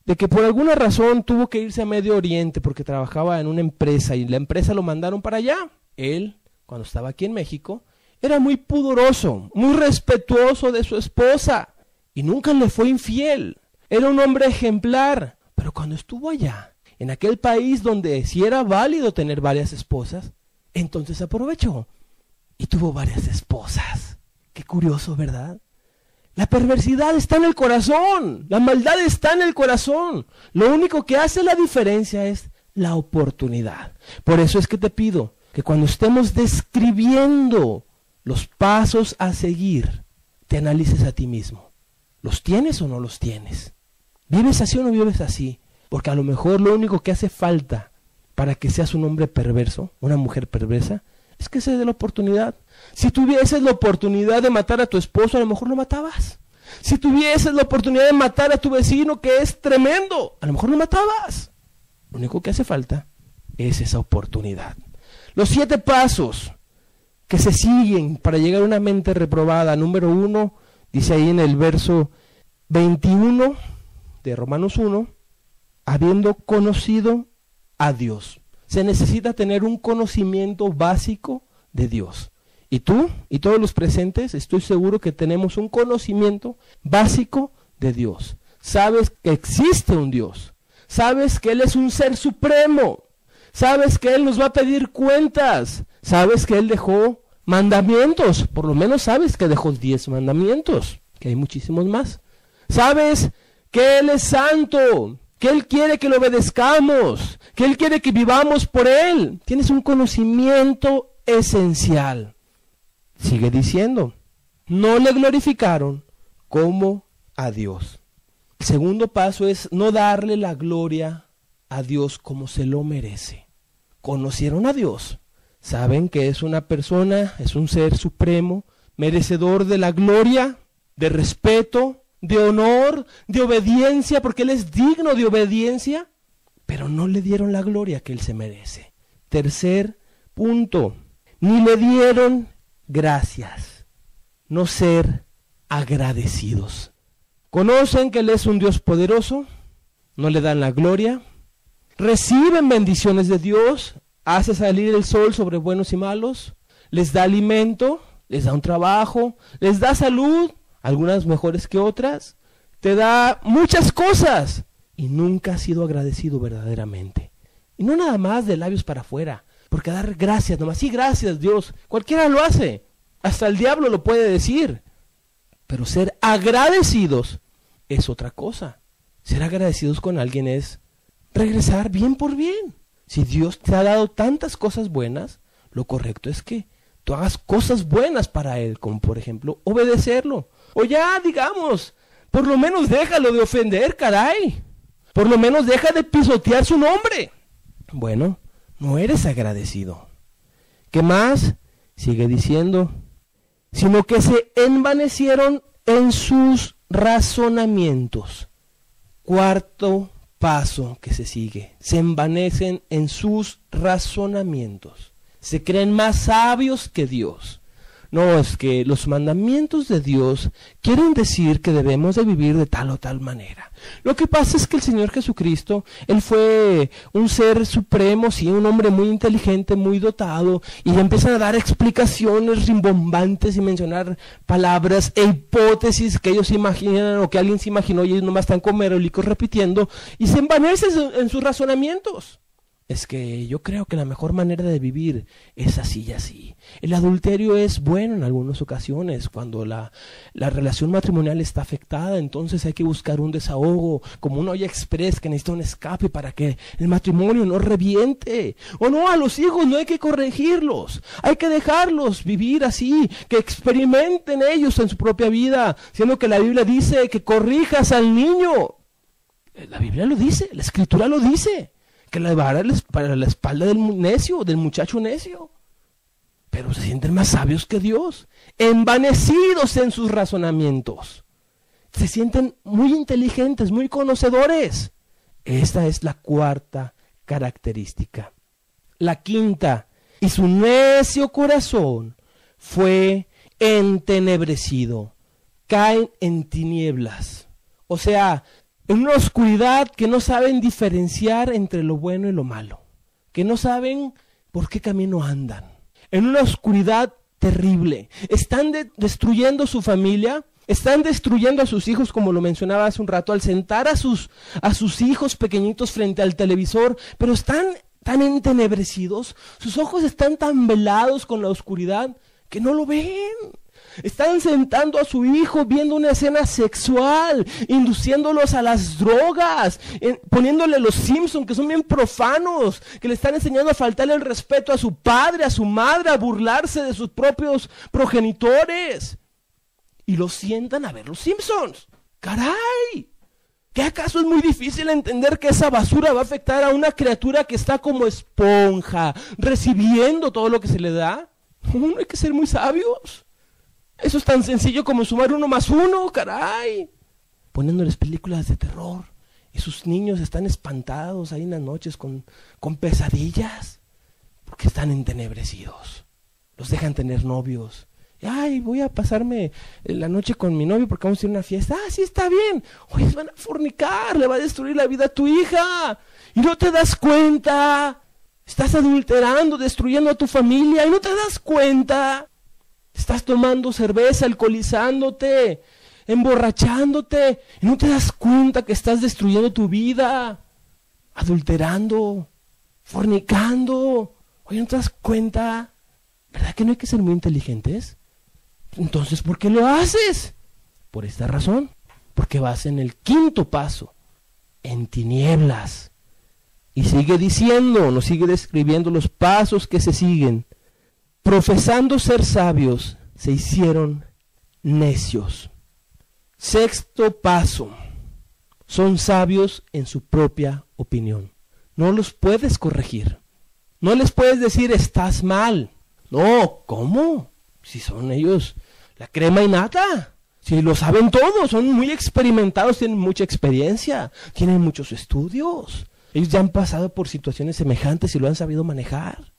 Speaker 1: de que por alguna razón tuvo que irse a Medio Oriente porque trabajaba en una empresa y la empresa lo mandaron para allá. Él, cuando estaba aquí en México, era muy pudoroso, muy respetuoso de su esposa y nunca le fue infiel. Era un hombre ejemplar. Pero cuando estuvo allá, en aquel país donde sí era válido tener varias esposas, entonces aprovechó y tuvo varias esposas. Qué curioso, ¿verdad? La perversidad está en el corazón, la maldad está en el corazón. Lo único que hace la diferencia es la oportunidad. Por eso es que te pido que cuando estemos describiendo los pasos a seguir, te analices a ti mismo. ¿Los tienes o no los tienes? ¿Vives así o no vives así? Porque a lo mejor lo único que hace falta para que seas un hombre perverso, una mujer perversa, es que se dé la oportunidad. Si tuvieses la oportunidad de matar a tu esposo, a lo mejor lo matabas. Si tuvieses la oportunidad de matar a tu vecino, que es tremendo, a lo mejor lo matabas. Lo único que hace falta es esa oportunidad. Los 7 pasos que se siguen para llegar a una mente reprobada. Número 1, dice ahí en el verso 21 de Romanos 1, habiendo conocido a Dios. Se necesita tener un conocimiento básico de Dios. Y tú y todos los presentes, estoy seguro que tenemos un conocimiento básico de Dios. Sabes que existe un Dios. Sabes que Él es un ser supremo. Sabes que Él nos va a pedir cuentas. Sabes que Él dejó mandamientos. Por lo menos sabes que dejó 10 mandamientos, que hay muchísimos más. Sabes que Él es santo, que Él quiere que lo obedezcamos, que Él quiere que vivamos por Él. Tienes un conocimiento esencial. Sigue diciendo, no le glorificaron como a Dios. El segundo paso es no darle la gloria a Dios como se lo merece. Conocieron a Dios, saben que es una persona, es un ser supremo, merecedor de la gloria, de respeto, de honor, de obediencia, porque Él es digno de obediencia, pero no le dieron la gloria que Él se merece. Tercer punto, ni le dieron gracias, no ser agradecidos. Conocen que Él es un Dios poderoso, no le dan la gloria, reciben bendiciones de Dios, hace salir el sol sobre buenos y malos, les da alimento, les da un trabajo, les da salud, algunas mejores que otras, te da muchas cosas y nunca has sido agradecido verdaderamente. Y no nada más de labios para afuera, porque dar gracias nomás, sí, gracias Dios, cualquiera lo hace, hasta el diablo lo puede decir, pero ser agradecidos es otra cosa. Ser agradecidos con alguien es regresar bien por bien. Si Dios te ha dado tantas cosas buenas, lo correcto es que tú hagas cosas buenas para Él, como por ejemplo obedecerlo. O ya, digamos, por lo menos déjalo de ofender, caray. Por lo menos deja de pisotear su nombre. Bueno, no eres agradecido. ¿Qué más? Sigue diciendo, sino que se envanecieron en sus razonamientos. Cuarto paso que se sigue, se envanecen en sus razonamientos. Se creen más sabios que Dios. No, es que los mandamientos de Dios quieren decir que debemos de vivir de tal o tal manera. Lo que pasa es que el Señor Jesucristo, Él fue un ser supremo, sí, un hombre muy inteligente, muy dotado, y empiezan a dar explicaciones rimbombantes y mencionar palabras e hipótesis que ellos imaginan o que alguien se imaginó y ellos nomás están como merolicos repitiendo y se envanecen en sus razonamientos. Es que yo creo que la mejor manera de vivir es así y así. El adulterio es bueno en algunas ocasiones, cuando la relación matrimonial está afectada, entonces hay que buscar un desahogo, como una olla express que necesita un escape para que el matrimonio no reviente. O no, a los hijos no hay que corregirlos, hay que dejarlos vivir así, que experimenten ellos en su propia vida, siendo que la Biblia dice que corrijas al niño. La Biblia lo dice, la Escritura lo dice. Que la vara es para la espalda del necio, del muchacho necio. Pero se sienten más sabios que Dios, envanecidos en sus razonamientos. Se sienten muy inteligentes, muy conocedores. Esta es la cuarta característica. La quinta, y su necio corazón fue entenebrecido. Caen en tinieblas. O sea, en una oscuridad que no saben diferenciar entre lo bueno y lo malo, que no saben por qué camino andan, en una oscuridad terrible. Están destruyendo su familia, están destruyendo a sus hijos, como lo mencionaba hace un rato, al sentar a sus hijos pequeñitos frente al televisor, pero están tan entenebrecidos, sus ojos están tan velados con la oscuridad que no lo ven. Están sentando a su hijo viendo una escena sexual, induciéndolos a las drogas, poniéndole los Simpsons, que son bien profanos, que le están enseñando a faltarle el respeto a su padre, a su madre, a burlarse de sus propios progenitores. Y los sientan a ver los Simpsons. ¡Caray! ¿Qué acaso es muy difícil entender que esa basura va a afectar a una criatura que está como esponja, recibiendo todo lo que se le da? No hay que ser muy sabios. Eso es tan sencillo como sumar 1 más 1, caray. Poniéndoles películas de terror. Y sus niños están espantados ahí en las noches con pesadillas. Porque están entenebrecidos. Los dejan tener novios. Ay, voy a pasarme la noche con mi novio porque vamos a ir a una fiesta. Ah, sí, está bien. Oye, van a fornicar, le va a destruir la vida a tu hija. Y no te das cuenta. Estás adulterando, destruyendo a tu familia y no te das cuenta. Estás tomando cerveza, alcoholizándote, emborrachándote y no te das cuenta que estás destruyendo tu vida. Adulterando, fornicando. Oye, ¿no te das cuenta? ¿Verdad que no hay que ser muy inteligentes? Entonces, ¿por qué lo haces? Por esta razón, porque vas en el 5.º paso, en tinieblas. Y sigue diciendo, nos sigue describiendo los pasos que se siguen. Profesando ser sabios, se hicieron necios. 6.º paso, son sabios en su propia opinión. No los puedes corregir. No les puedes decir, estás mal. No, ¿cómo? Si son ellos la crema innata, si lo saben todo, son muy experimentados, tienen mucha experiencia, tienen muchos estudios. Ellos ya han pasado por situaciones semejantes y lo han sabido manejar.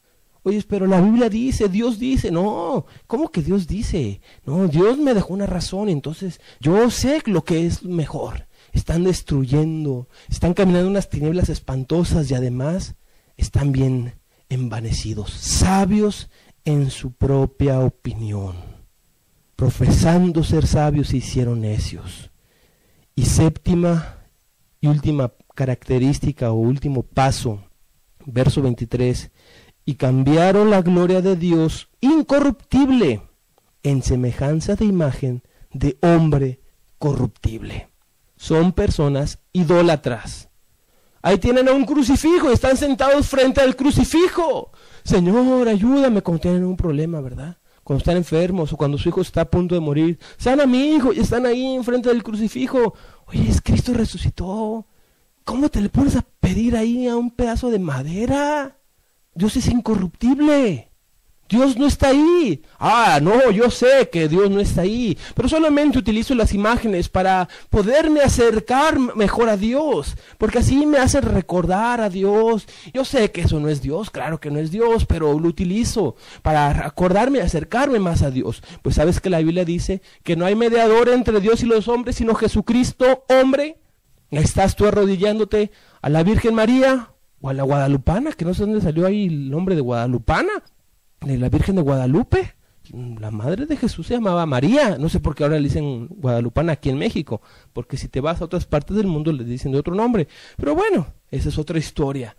Speaker 1: Oye, pero la Biblia dice, Dios dice. No, ¿cómo que Dios dice? No, Dios me dejó una razón, entonces yo sé lo que es mejor. Están destruyendo, están caminando unas tinieblas espantosas y además están bien envanecidos, sabios en su propia opinión. Profesando ser sabios se hicieron necios. Y 7ª y última característica o último paso, verso 23, y cambiaron la gloria de Dios incorruptible en semejanza de imagen de hombre corruptible. Son personas idólatras. Ahí tienen a un crucifijo y están sentados frente al crucifijo. Señor, ayúdame cuando tienen un problema, ¿verdad? Cuando están enfermos o cuando su hijo está a punto de morir. Sana a mi hijo y están ahí enfrente del crucifijo. Oye, es Cristo resucitó. ¿Cómo te le pones a pedir ahí a un pedazo de madera? Dios es incorruptible. Dios no está ahí. Ah, no, yo sé que Dios no está ahí, pero solamente utilizo las imágenes para poderme acercar mejor a Dios, porque así me hace recordar a Dios. Yo sé que eso no es Dios, claro que no es Dios, pero lo utilizo para acordarme y acercarme más a Dios. Pues sabes que la Biblia dice que no hay mediador entre Dios y los hombres, sino Jesucristo, hombre. ¿Estás tú arrodillándote a la Virgen María o a la Guadalupana? Que no sé dónde salió ahí el nombre de Guadalupana. De la Virgen de Guadalupe. La madre de Jesús se llamaba María. No sé por qué ahora le dicen Guadalupana aquí en México, porque si te vas a otras partes del mundo le dicen de otro nombre. Pero bueno, esa es otra historia.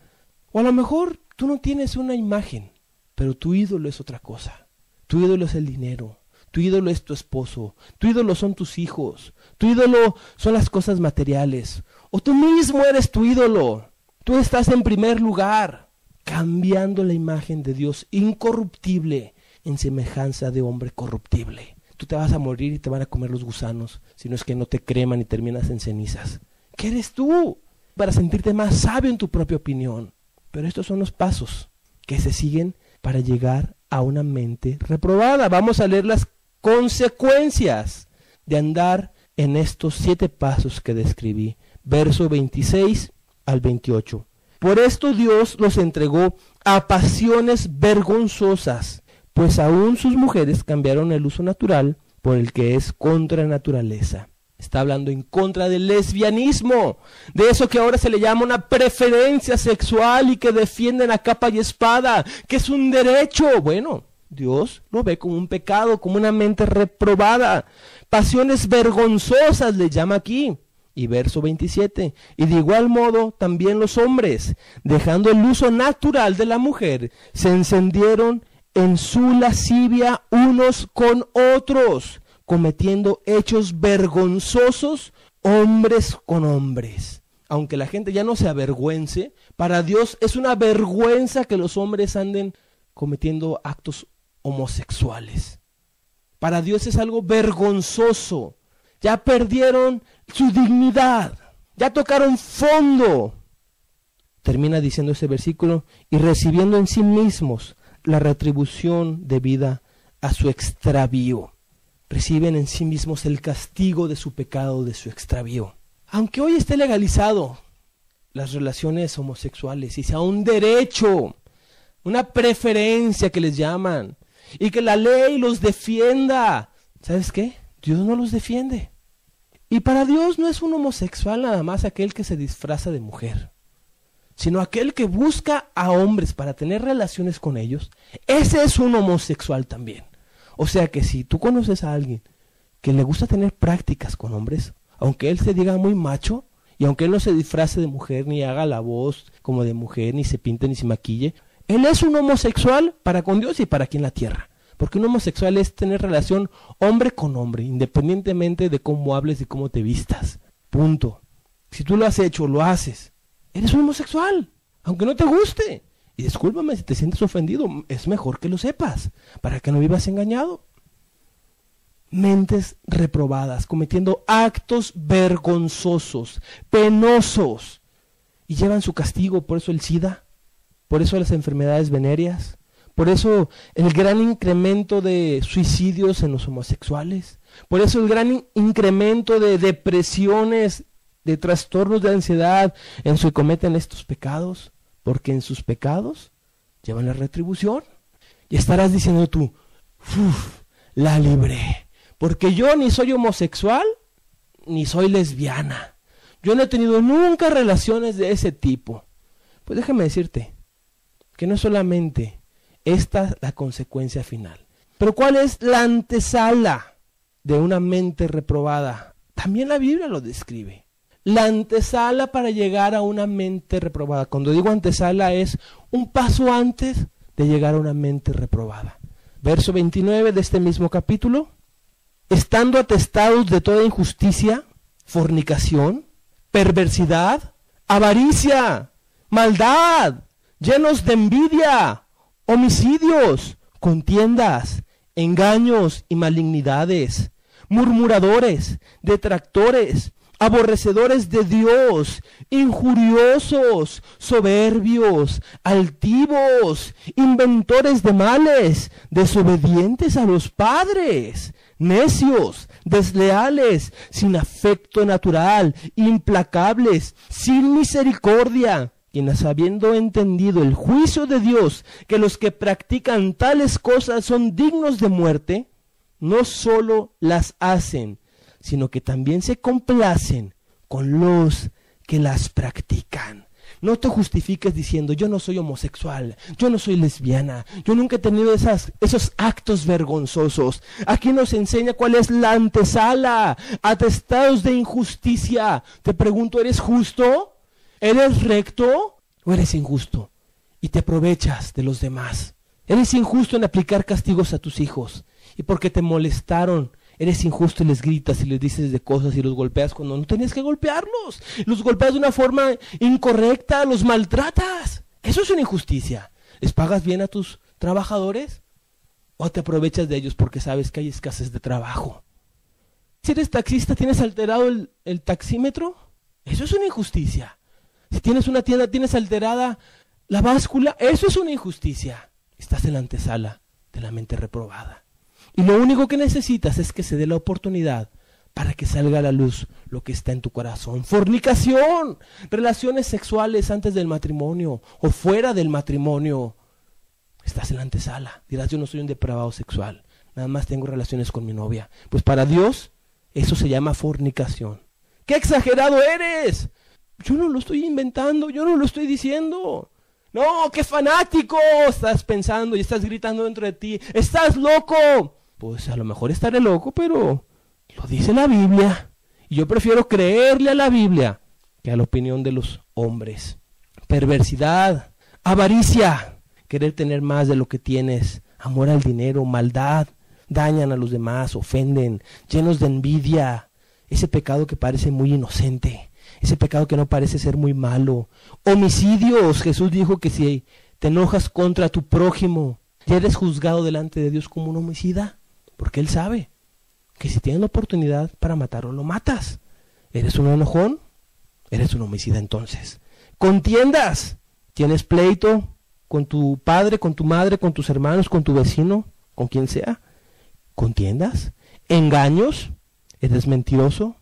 Speaker 1: O a lo mejor tú no tienes una imagen, pero tu ídolo es otra cosa. Tu ídolo es el dinero, tu ídolo es tu esposo, tu ídolo son tus hijos, tu ídolo son las cosas materiales, o tú mismo eres tu ídolo. Tú estás en primer lugar, cambiando la imagen de Dios incorruptible en semejanza de hombre corruptible. Tú te vas a morir y te van a comer los gusanos, si no es que no te creman y terminas en cenizas. ¿Qué eres tú? Para sentirte más sabio en tu propia opinión. Pero estos son los pasos que se siguen para llegar a una mente reprobada. Vamos a leer las consecuencias de andar en estos 7 pasos que describí. Verso 26 al 28. Por esto Dios los entregó a pasiones vergonzosas, pues aún sus mujeres cambiaron el uso natural por el que es contra naturaleza. Está hablando en contra del lesbianismo, de eso que ahora se le llama una preferencia sexual y que defienden a capa y espada, que es un derecho. Bueno, Dios lo ve como un pecado, como una mente reprobada. Pasiones vergonzosas le llama aquí. Y verso 27, y de igual modo también los hombres, dejando el uso natural de la mujer, se encendieron en su lascivia unos con otros, cometiendo hechos vergonzosos hombres con hombres. Aunque la gente ya no se avergüence, para Dios es una vergüenza que los hombres anden cometiendo actos homosexuales. Para Dios es algo vergonzoso. Ya perdieron su dignidad. ya tocaron fondo. Termina diciendo ese versículo, y recibiendo en sí mismos la retribución debida a su extravío. Reciben en sí mismos el castigo de su pecado, de su extravío. Aunque hoy esté legalizado las relaciones homosexuales y sea un derecho, una preferencia que les llaman, y que la ley los defienda, ¿sabes qué? Dios no los defiende. Y para Dios no es un homosexual nada más aquel que se disfraza de mujer, sino aquel que busca a hombres para tener relaciones con ellos. Ese es un homosexual también. O sea que si tú conoces a alguien que le gusta tener prácticas con hombres, aunque él se diga muy macho, y aunque él no se disfrace de mujer, ni haga la voz como de mujer, ni se pinte, ni se maquille, él es un homosexual para con Dios y para aquí en la tierra. Porque un homosexual es tener relación hombre con hombre, independientemente de cómo hables y cómo te vistas. Punto. Si tú lo has hecho, lo haces, eres un homosexual, aunque no te guste. Y discúlpame si te sientes ofendido, es mejor que lo sepas, para que no vivas engañado. Mentes reprobadas, cometiendo actos vergonzosos, penosos, y llevan su castigo. Por eso el SIDA, por eso las enfermedades venéreas, por eso el gran incremento de suicidios en los homosexuales, por eso el gran incremento de depresiones, de trastornos de ansiedad en los que cometen estos pecados, porque en sus pecados llevan la retribución. Y estarás diciendo tú, la libré, porque yo ni soy homosexual, ni soy lesbiana. Yo no he tenido nunca relaciones de ese tipo. Pues déjame decirte que no solamente esta es la consecuencia final, pero ¿cuál es la antesala de una mente reprobada? También la Biblia lo describe. La antesala para llegar a una mente reprobada. Cuando digo antesala es un paso antes de llegar a una mente reprobada. Verso 29 de este mismo capítulo. Estando atestados de toda injusticia, fornicación, perversidad, avaricia, maldad, llenos de envidia, homicidios, contiendas, engaños y malignidades, murmuradores, detractores, aborrecedores de Dios, injuriosos, soberbios, altivos, inventores de males, desobedientes a los padres, necios, desleales, sin afecto natural, implacables, sin misericordia, quienes habiendo entendido el juicio de Dios, que los que practican tales cosas son dignos de muerte, no solo las hacen, sino que también se complacen con los que las practican. No te justifiques diciendo, yo no soy homosexual, yo no soy lesbiana, yo nunca he tenido esos actos vergonzosos. Aquí nos enseña cuál es la antesala, atestados de injusticia. Te pregunto, ¿eres justo? ¿Eres recto o eres injusto? Y te aprovechas de los demás. Eres injusto en aplicar castigos a tus hijos. Y porque te molestaron, eres injusto y les gritas y les dices de cosas y los golpeas cuando no tenías que golpearlos. Los golpeas de una forma incorrecta, los maltratas. Eso es una injusticia. ¿Les pagas bien a tus trabajadores? ¿O te aprovechas de ellos porque sabes que hay escasez de trabajo? Si eres taxista, ¿tienes alterado el taxímetro? Eso es una injusticia. Si tienes una tienda, tienes alterada la báscula, eso es una injusticia. Estás en la antesala de la mente reprobada. Y lo único que necesitas es que se dé la oportunidad para que salga a la luz lo que está en tu corazón. Fornicación, relaciones sexuales antes del matrimonio o fuera del matrimonio. Estás en la antesala. Dirás, yo no soy un depravado sexual, nada más tengo relaciones con mi novia. Pues para Dios eso se llama fornicación. ¡Qué exagerado eres! Yo no lo estoy inventando, yo no lo estoy diciendo. No, qué fanático, estás pensando y estás gritando dentro de ti. ¡Estás loco! Pues a lo mejor estaré loco, pero lo dice la Biblia. Y yo prefiero creerle a la Biblia que a la opinión de los hombres. Perversidad, avaricia, querer tener más de lo que tienes, amor al dinero, maldad, dañan a los demás, ofenden, llenos de envidia. Ese pecado que parece muy inocente. Ese pecado que no parece ser muy malo. Homicidios. Jesús dijo que si te enojas contra tu prójimo, ya eres juzgado delante de Dios como un homicida. Porque Él sabe que si tienes la oportunidad para matarlo, lo matas. ¿Eres un enojón? eres un homicida entonces. Contiendas. ¿Tienes pleito con tu padre, con tu madre, con tus hermanos, con tu vecino, con quien sea? ¿Contiendas? ¿Engaños? ¿Eres mentiroso?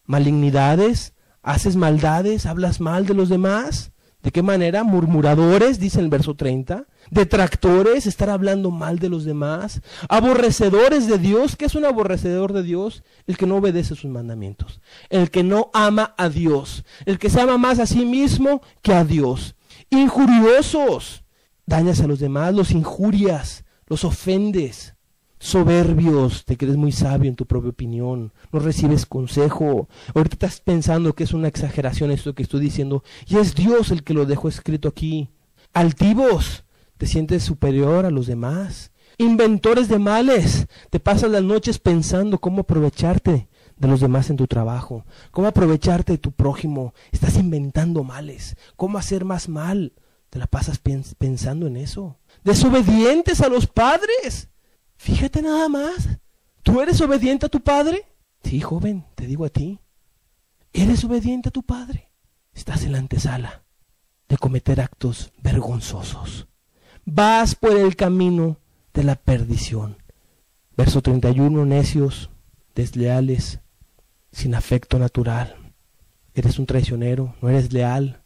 Speaker 1: ¿Malignidades? ¿Haces maldades? ¿Hablas mal de los demás? ¿De qué manera? Murmuradores, dice el verso 30. Detractores, estar hablando mal de los demás. Aborrecedores de Dios. ¿Qué es un aborrecedor de Dios? El que no obedece sus mandamientos. El que no ama a Dios. El que se ama más a sí mismo que a Dios. Injuriosos. Dañas a los demás, los injurias, los ofendes. Soberbios, te crees muy sabio en tu propia opinión, no recibes consejo. Ahorita estás pensando que es una exageración esto que estoy diciendo, y es Dios el que lo dejó escrito aquí. Altivos, te sientes superior a los demás. Inventores de males, te pasas las noches pensando cómo aprovecharte de los demás en tu trabajo, cómo aprovecharte de tu prójimo. Estás inventando males, cómo hacer más mal, te la pasas pensando en eso. Desobedientes a los padres. Fíjate nada más, ¿tú eres obediente a tu padre? Sí, joven, te digo a ti. ¿Eres obediente a tu padre? Estás en la antesala de cometer actos vergonzosos. Vas por el camino de la perdición. Verso 31, necios, desleales, sin afecto natural. Eres un traicionero, no eres leal,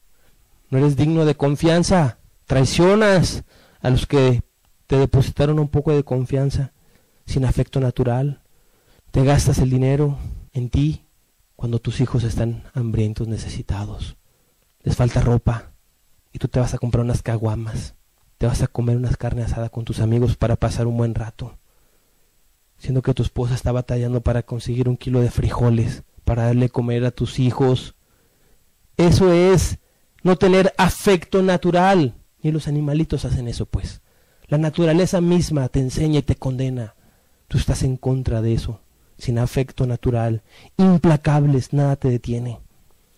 Speaker 1: no eres digno de confianza. Traicionas a los que te depositaron un poco de confianza, sin afecto natural. Te gastas el dinero en ti cuando tus hijos están hambrientos, necesitados. Les falta ropa y tú te vas a comprar unas caguamas. Te vas a comer unas carnes asadas con tus amigos para pasar un buen rato. Siendo que tu esposa está batallando para conseguir 1 kilo de frijoles para darle comer a tus hijos. Eso es no tener afecto natural. Ni los animalitos hacen eso, pues. La naturaleza misma te enseña y te condena. Tú estás en contra de eso, sin afecto natural. Implacables, nada te detiene.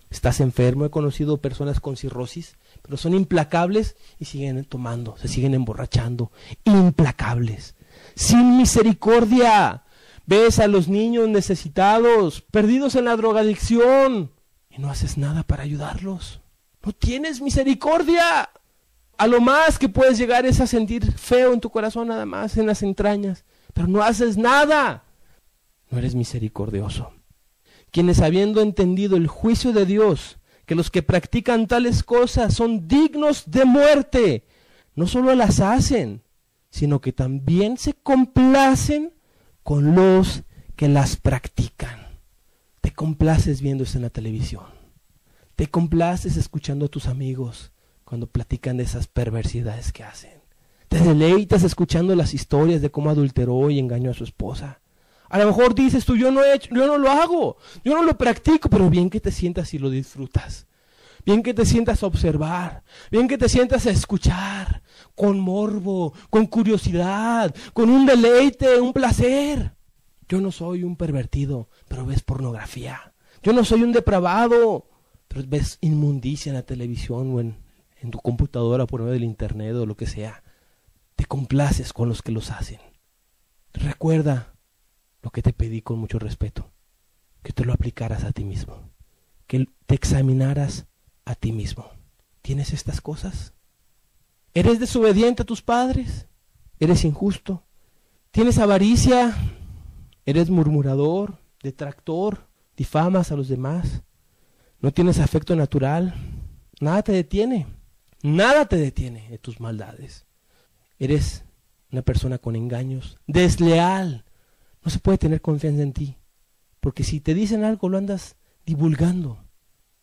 Speaker 1: Estás enfermo, he conocido personas con cirrosis, pero son implacables y siguen tomando, se siguen emborrachando. Implacables, sin misericordia. Ves a los niños necesitados, perdidos en la drogadicción, y no haces nada para ayudarlos. No tienes misericordia. A lo más que puedes llegar es a sentir feo en tu corazón, nada más, en las entrañas. Pero no haces nada. No eres misericordioso. Quienes habiendo entendido el juicio de Dios, que los que practican tales cosas son dignos de muerte, no solo las hacen, sino que también se complacen con los que las practican. Te complaces viendo esto en la televisión. Te complaces escuchando a tus amigos cuando platican de esas perversidades que hacen. Te deleitas escuchando las historias de cómo adulteró y engañó a su esposa. A lo mejor dices tú, yo no lo hago, yo no lo practico, pero bien que te sientas y lo disfrutas. Bien que te sientas a observar, bien que te sientas a escuchar, con morbo, con curiosidad, con un deleite, un placer. Yo no soy un pervertido, pero ves pornografía. Yo no soy un depravado, pero ves inmundicia en la televisión o en tu computadora por medio del internet o lo que sea. Te complaces con los que los hacen. Recuerda lo que te pedí con mucho respeto, que te lo aplicaras a ti mismo, que te examinaras a ti mismo. ¿Tienes estas cosas? ¿Eres desobediente a tus padres? ¿Eres injusto? ¿Tienes avaricia? ¿Eres murmurador, detractor? ¿Difamas a los demás? ¿No tienes afecto natural? Nada te detiene. Nada te detiene de tus maldades. Eres una persona con engaños, desleal. No se puede tener confianza en ti, porque si te dicen algo lo andas divulgando.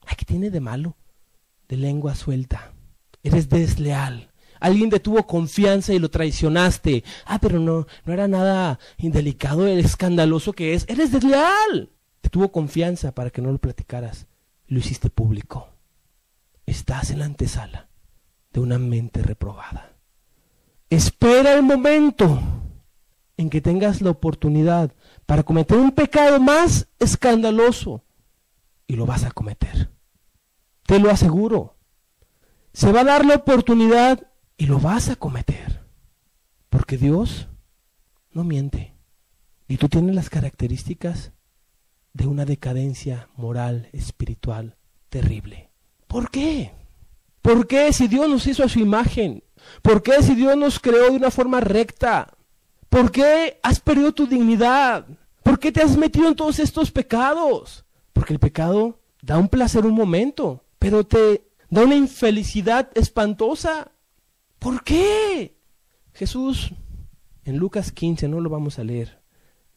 Speaker 1: Ay, ¿qué tiene de malo? De lengua suelta. Eres desleal. Alguien te tuvo confianza y lo traicionaste. Pero no era nada indelicado, el escandaloso que es. Eres desleal. Te tuvo confianza para que no lo platicaras. Lo hiciste público. Estás en la antesala de una mente reprobada. Espera el momento en que tengas la oportunidad para cometer un pecado más escandaloso y lo vas a cometer. Te lo aseguro. Se va a dar la oportunidad y lo vas a cometer. Porque Dios no miente. Y tú tienes las características de una decadencia moral, espiritual, terrible. ¿Por qué? ¿Por qué si Dios nos hizo a su imagen? ¿Por qué si Dios nos creó de una forma recta? ¿Por qué has perdido tu dignidad? ¿Por qué te has metido en todos estos pecados? Porque el pecado da un placer un momento, pero te da una infelicidad espantosa. ¿Por qué? Jesús, en Lucas 15, no lo vamos a leer,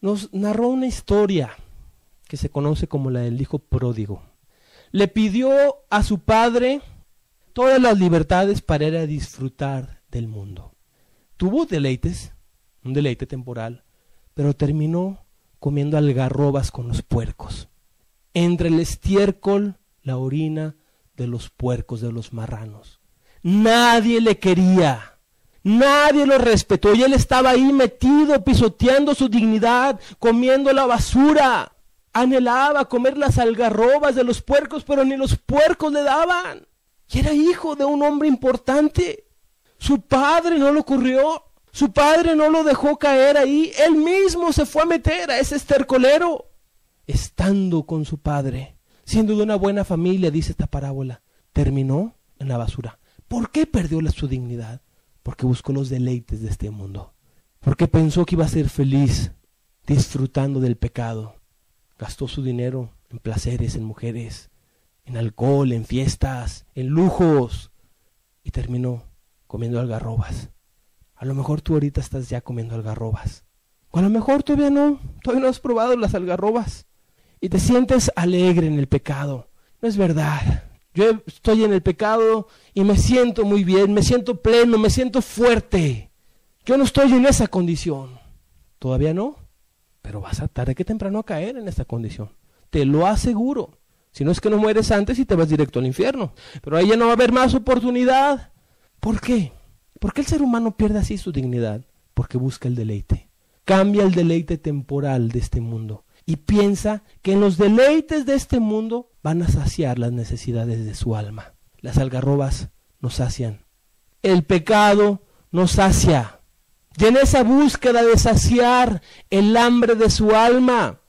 Speaker 1: nos narró una historia que se conoce como la del hijo pródigo. Le pidió a su padre todas las libertades para ir a disfrutar del mundo. Tuvo deleites, un deleite temporal, pero terminó comiendo algarrobas con los puercos. Entre el estiércol, la orina de los puercos, de los marranos. Nadie le quería, nadie lo respetó y él estaba ahí metido, pisoteando su dignidad, comiendo la basura. Anhelaba comer las algarrobas de los puercos, pero ni los puercos le daban. Y era hijo de un hombre importante. Su padre no lo corrió, su padre no lo dejó caer ahí, él mismo se fue a meter a ese estercolero. Estando con su padre, siendo de una buena familia, dice esta parábola, terminó en la basura. ¿Por qué perdió su dignidad? Porque buscó los deleites de este mundo. Porque pensó que iba a ser feliz disfrutando del pecado. Gastó su dinero en placeres, en mujeres, en alcohol, en fiestas, en lujos, y terminó comiendo algarrobas. A lo mejor tú ahorita estás ya comiendo algarrobas, o a lo mejor todavía no has probado las algarrobas, y te sientes alegre en el pecado. No es verdad. Yo estoy en el pecado y me siento muy bien, me siento pleno, me siento fuerte. Yo no estoy en esa condición. Todavía no, pero vas a tarde que temprano a caer en esa condición. Te lo aseguro. Si no es que no mueres antes y te vas directo al infierno. Pero ahí ya no va a haber más oportunidad. ¿Por qué? ¿Por qué el ser humano pierde así su dignidad? Porque busca el deleite. Cambia el deleite temporal de este mundo. Y piensa que en los deleites de este mundo van a saciar las necesidades de su alma. Las algarrobas nos sacian. El pecado nos sacia. Y en esa búsqueda de saciar el hambre de su alma,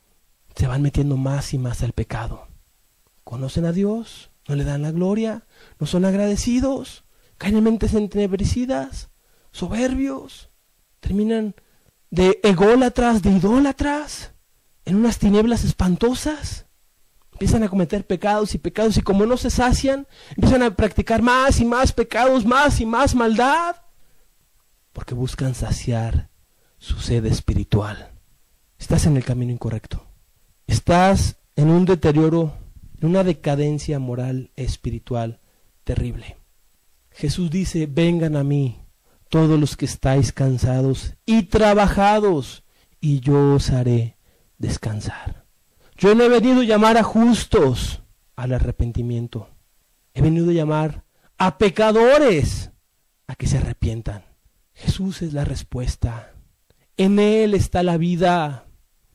Speaker 1: se van metiendo más y más al pecado. ¿Conocen a Dios? ¿No le dan la gloria? ¿No son agradecidos? ¿Caen en mentes entenebrecidas? ¿Soberbios? ¿Terminan de ególatras, de idólatras? ¿En unas tinieblas espantosas? Empiezan a cometer pecados y como no se sacian, empiezan a practicar más y más pecados, más y más maldad, porque buscan saciar su sed espiritual. Estás en el camino incorrecto. Estás en un deterioro, en una decadencia moral espiritual terrible. Jesús dice, vengan a mí todos los que estáis cansados y trabajados, y yo os haré descansar. Yo no he venido a llamar a justos al arrepentimiento. He venido a llamar a pecadores a que se arrepientan. Jesús es la respuesta. En Él está la vida.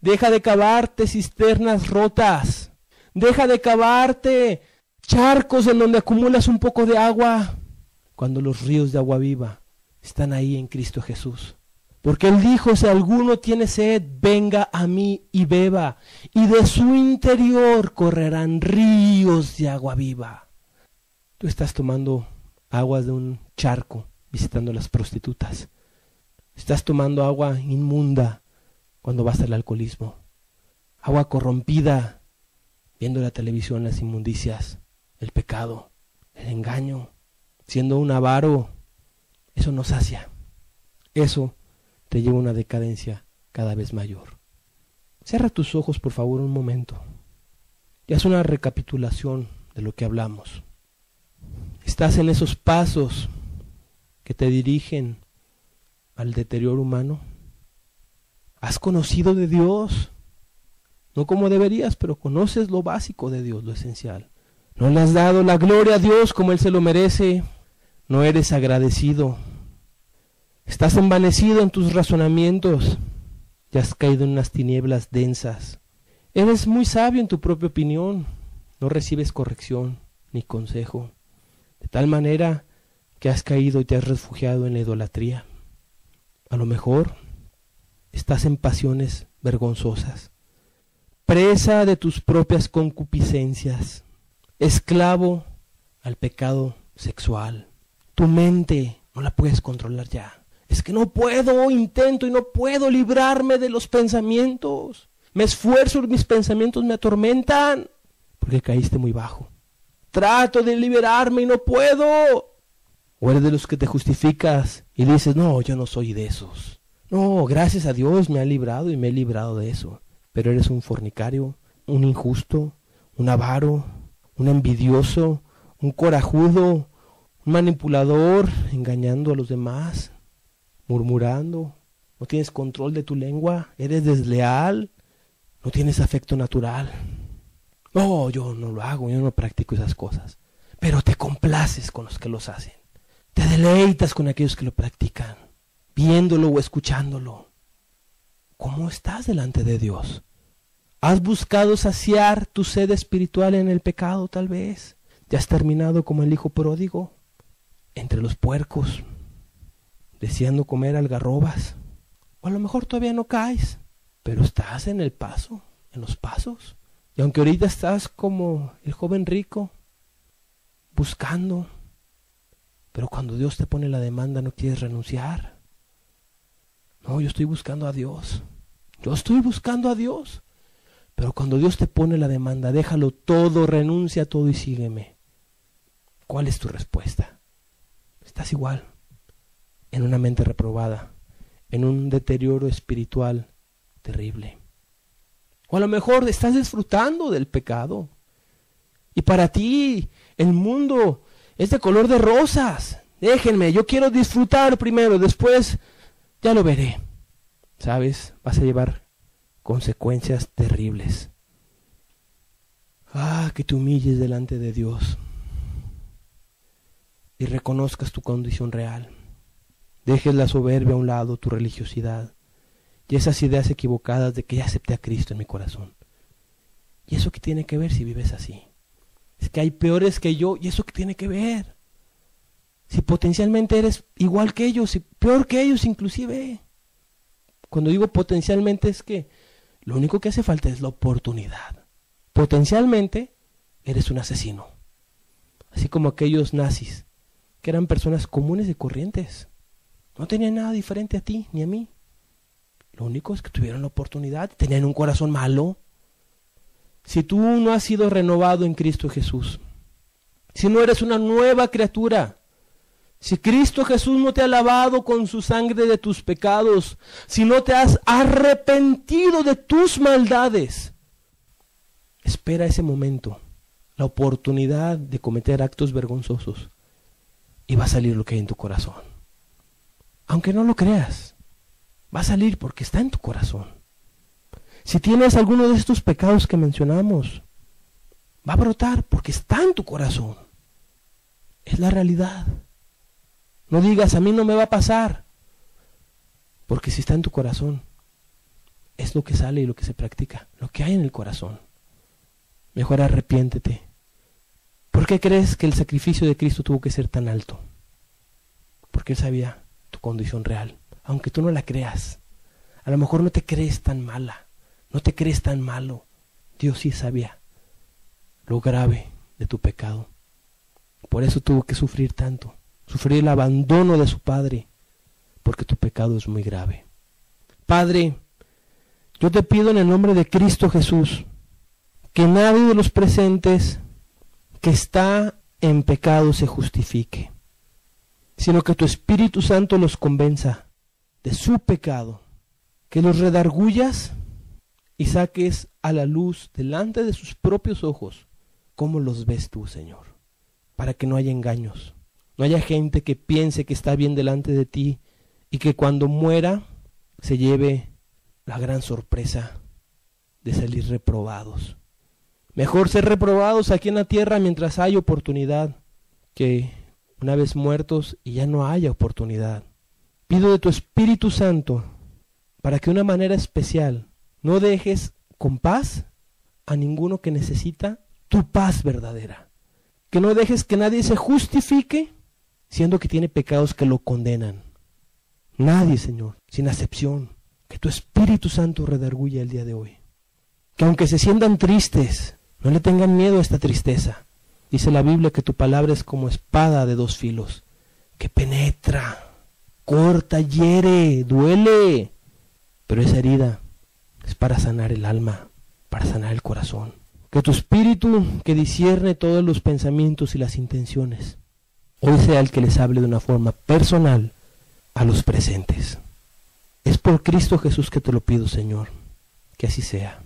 Speaker 1: Deja de cavarte cisternas rotas. Deja de cavarte charcos en donde acumulas un poco de agua, cuando los ríos de agua viva están ahí en Cristo Jesús. Porque Él dijo, si alguno tiene sed, venga a mí y beba, y de su interior correrán ríos de agua viva. Tú estás tomando aguas de un charco, visitando a las prostitutas. Estás tomando agua inmunda cuando vas al alcoholismo. Agua corrompida, viendo la televisión, las inmundicias, el pecado, el engaño, siendo un avaro. Eso no sacia. Eso te lleva a una decadencia cada vez mayor. Cierra tus ojos, por favor, un momento. Y haz una recapitulación de lo que hablamos. Estás en esos pasos que te dirigen al deterioro humano. Has conocido de Dios, no como deberías, pero conoces lo básico de Dios, lo esencial. No le has dado la gloria a Dios como Él se lo merece. No eres agradecido. Estás envanecido en tus razonamientos y has caído en unas tinieblas densas. Eres muy sabio en tu propia opinión. No recibes corrección ni consejo. De tal manera que has caído y te has refugiado en la idolatría. A lo mejor estás en pasiones vergonzosas, presa de tus propias concupiscencias. esclavo al pecado sexual. Tu mente no la puedes controlar ya. Es que no puedo, intento y no puedo librarme de los pensamientos. Me esfuerzo, mis pensamientos me atormentan porque caíste muy bajo. Trato de liberarme y no puedo. O eres de los que te justificas y dices, no, yo no soy de esos. No, gracias a Dios me ha librado y me he librado de eso. Pero eres un fornicario, un injusto, un avaro, un envidioso, un corajudo, un manipulador, engañando a los demás, murmurando. No tienes control de tu lengua, eres desleal, no tienes afecto natural. No, yo no lo hago, yo no practico esas cosas. Pero te complaces con los que los hacen. Te deleitas con aquellos que lo practican, viéndolo o escuchándolo. ¿Cómo estás delante de Dios? ¿Has buscado saciar tu sed espiritual en el pecado tal vez? ¿Ya has terminado como el hijo pródigo? Entre los puercos, deseando comer algarrobas. O a lo mejor todavía no caes, pero estás en el paso, en los pasos. Y aunque ahorita estás como el joven rico, buscando, pero cuando Dios te pone la demanda no quieres renunciar. No, yo estoy buscando a Dios. Yo estoy buscando a Dios. Pero cuando Dios te pone la demanda, déjalo todo, renuncia a todo y sígueme. ¿Cuál es tu respuesta? Estás igual, en una mente reprobada, en un deterioro espiritual terrible. O a lo mejor estás disfrutando del pecado. Y para ti el mundo es de color de rosas. Déjenme, yo quiero disfrutar primero, después ya lo veré. ¿Sabes? Vas a llevar consecuencias terribles. Que te humilles delante de Dios y reconozcas tu condición real. Dejes la soberbia a un lado, tu religiosidad y esas ideas equivocadas de que ya acepté a Cristo en mi corazón. ¿Y eso qué tiene que ver si vives así? Es que hay peores que yo, ¿y eso qué tiene que ver? Si potencialmente eres igual que ellos y peor que ellos inclusive. Cuando digo potencialmente es que lo único que hace falta es la oportunidad. Potencialmente eres un asesino. Así como aquellos nazis, que eran personas comunes y corrientes. No tenían nada diferente a ti ni a mí. Lo único es que tuvieron la oportunidad, tenían un corazón malo. Si tú no has sido renovado en Cristo Jesús, si no eres una nueva criatura, si Cristo Jesús no te ha lavado con su sangre de tus pecados, si no te has arrepentido de tus maldades, espera ese momento, la oportunidad de cometer actos vergonzosos y va a salir lo que hay en tu corazón. Aunque no lo creas, va a salir porque está en tu corazón. Si tienes alguno de estos pecados que mencionamos, va a brotar porque está en tu corazón. Es la realidad. No digas, a mí no me va a pasar, porque si está en tu corazón, es lo que sale y lo que se practica, lo que hay en el corazón. Mejor arrepiéntete. ¿Por qué crees que el sacrificio de Cristo tuvo que ser tan alto? Porque Él sabía tu condición real, aunque tú no la creas. A lo mejor no te crees tan mala, no te crees tan malo. Dios sí sabía lo grave de tu pecado. Por eso tuvo que sufrir tanto. Sufrir el abandono de su Padre, porque tu pecado es muy grave. Padre, yo te pido en el nombre de Cristo Jesús, que nadie de los presentes que está en pecado se justifique, sino que tu Espíritu Santo los convenza de su pecado, que los redargullas y saques a la luz delante de sus propios ojos cómo los ves tú, Señor, para que no haya engaños. No haya gente que piense que está bien delante de ti y que cuando muera se lleve la gran sorpresa de salir reprobados. Mejor ser reprobados aquí en la tierra mientras hay oportunidad que una vez muertos y ya no haya oportunidad. Pido de tu Espíritu Santo para que de una manera especial no dejes con paz a ninguno que necesita tu paz verdadera. Que no dejes que nadie se justifique siendo que tiene pecados que lo condenan. Nadie, Señor, sin acepción. Que tu Espíritu Santo redarguya el día de hoy. Que aunque se sientan tristes, no le tengan miedo a esta tristeza. Dice la Biblia que tu palabra es como espada de dos filos, que penetra, corta, hiere, duele. Pero esa herida es para sanar el alma, para sanar el corazón. Que tu espíritu, que discierne todos los pensamientos y las intenciones, hoy sea el que les hable de una forma personal a los presentes. Es por Cristo Jesús que te lo pido, Señor, que así sea.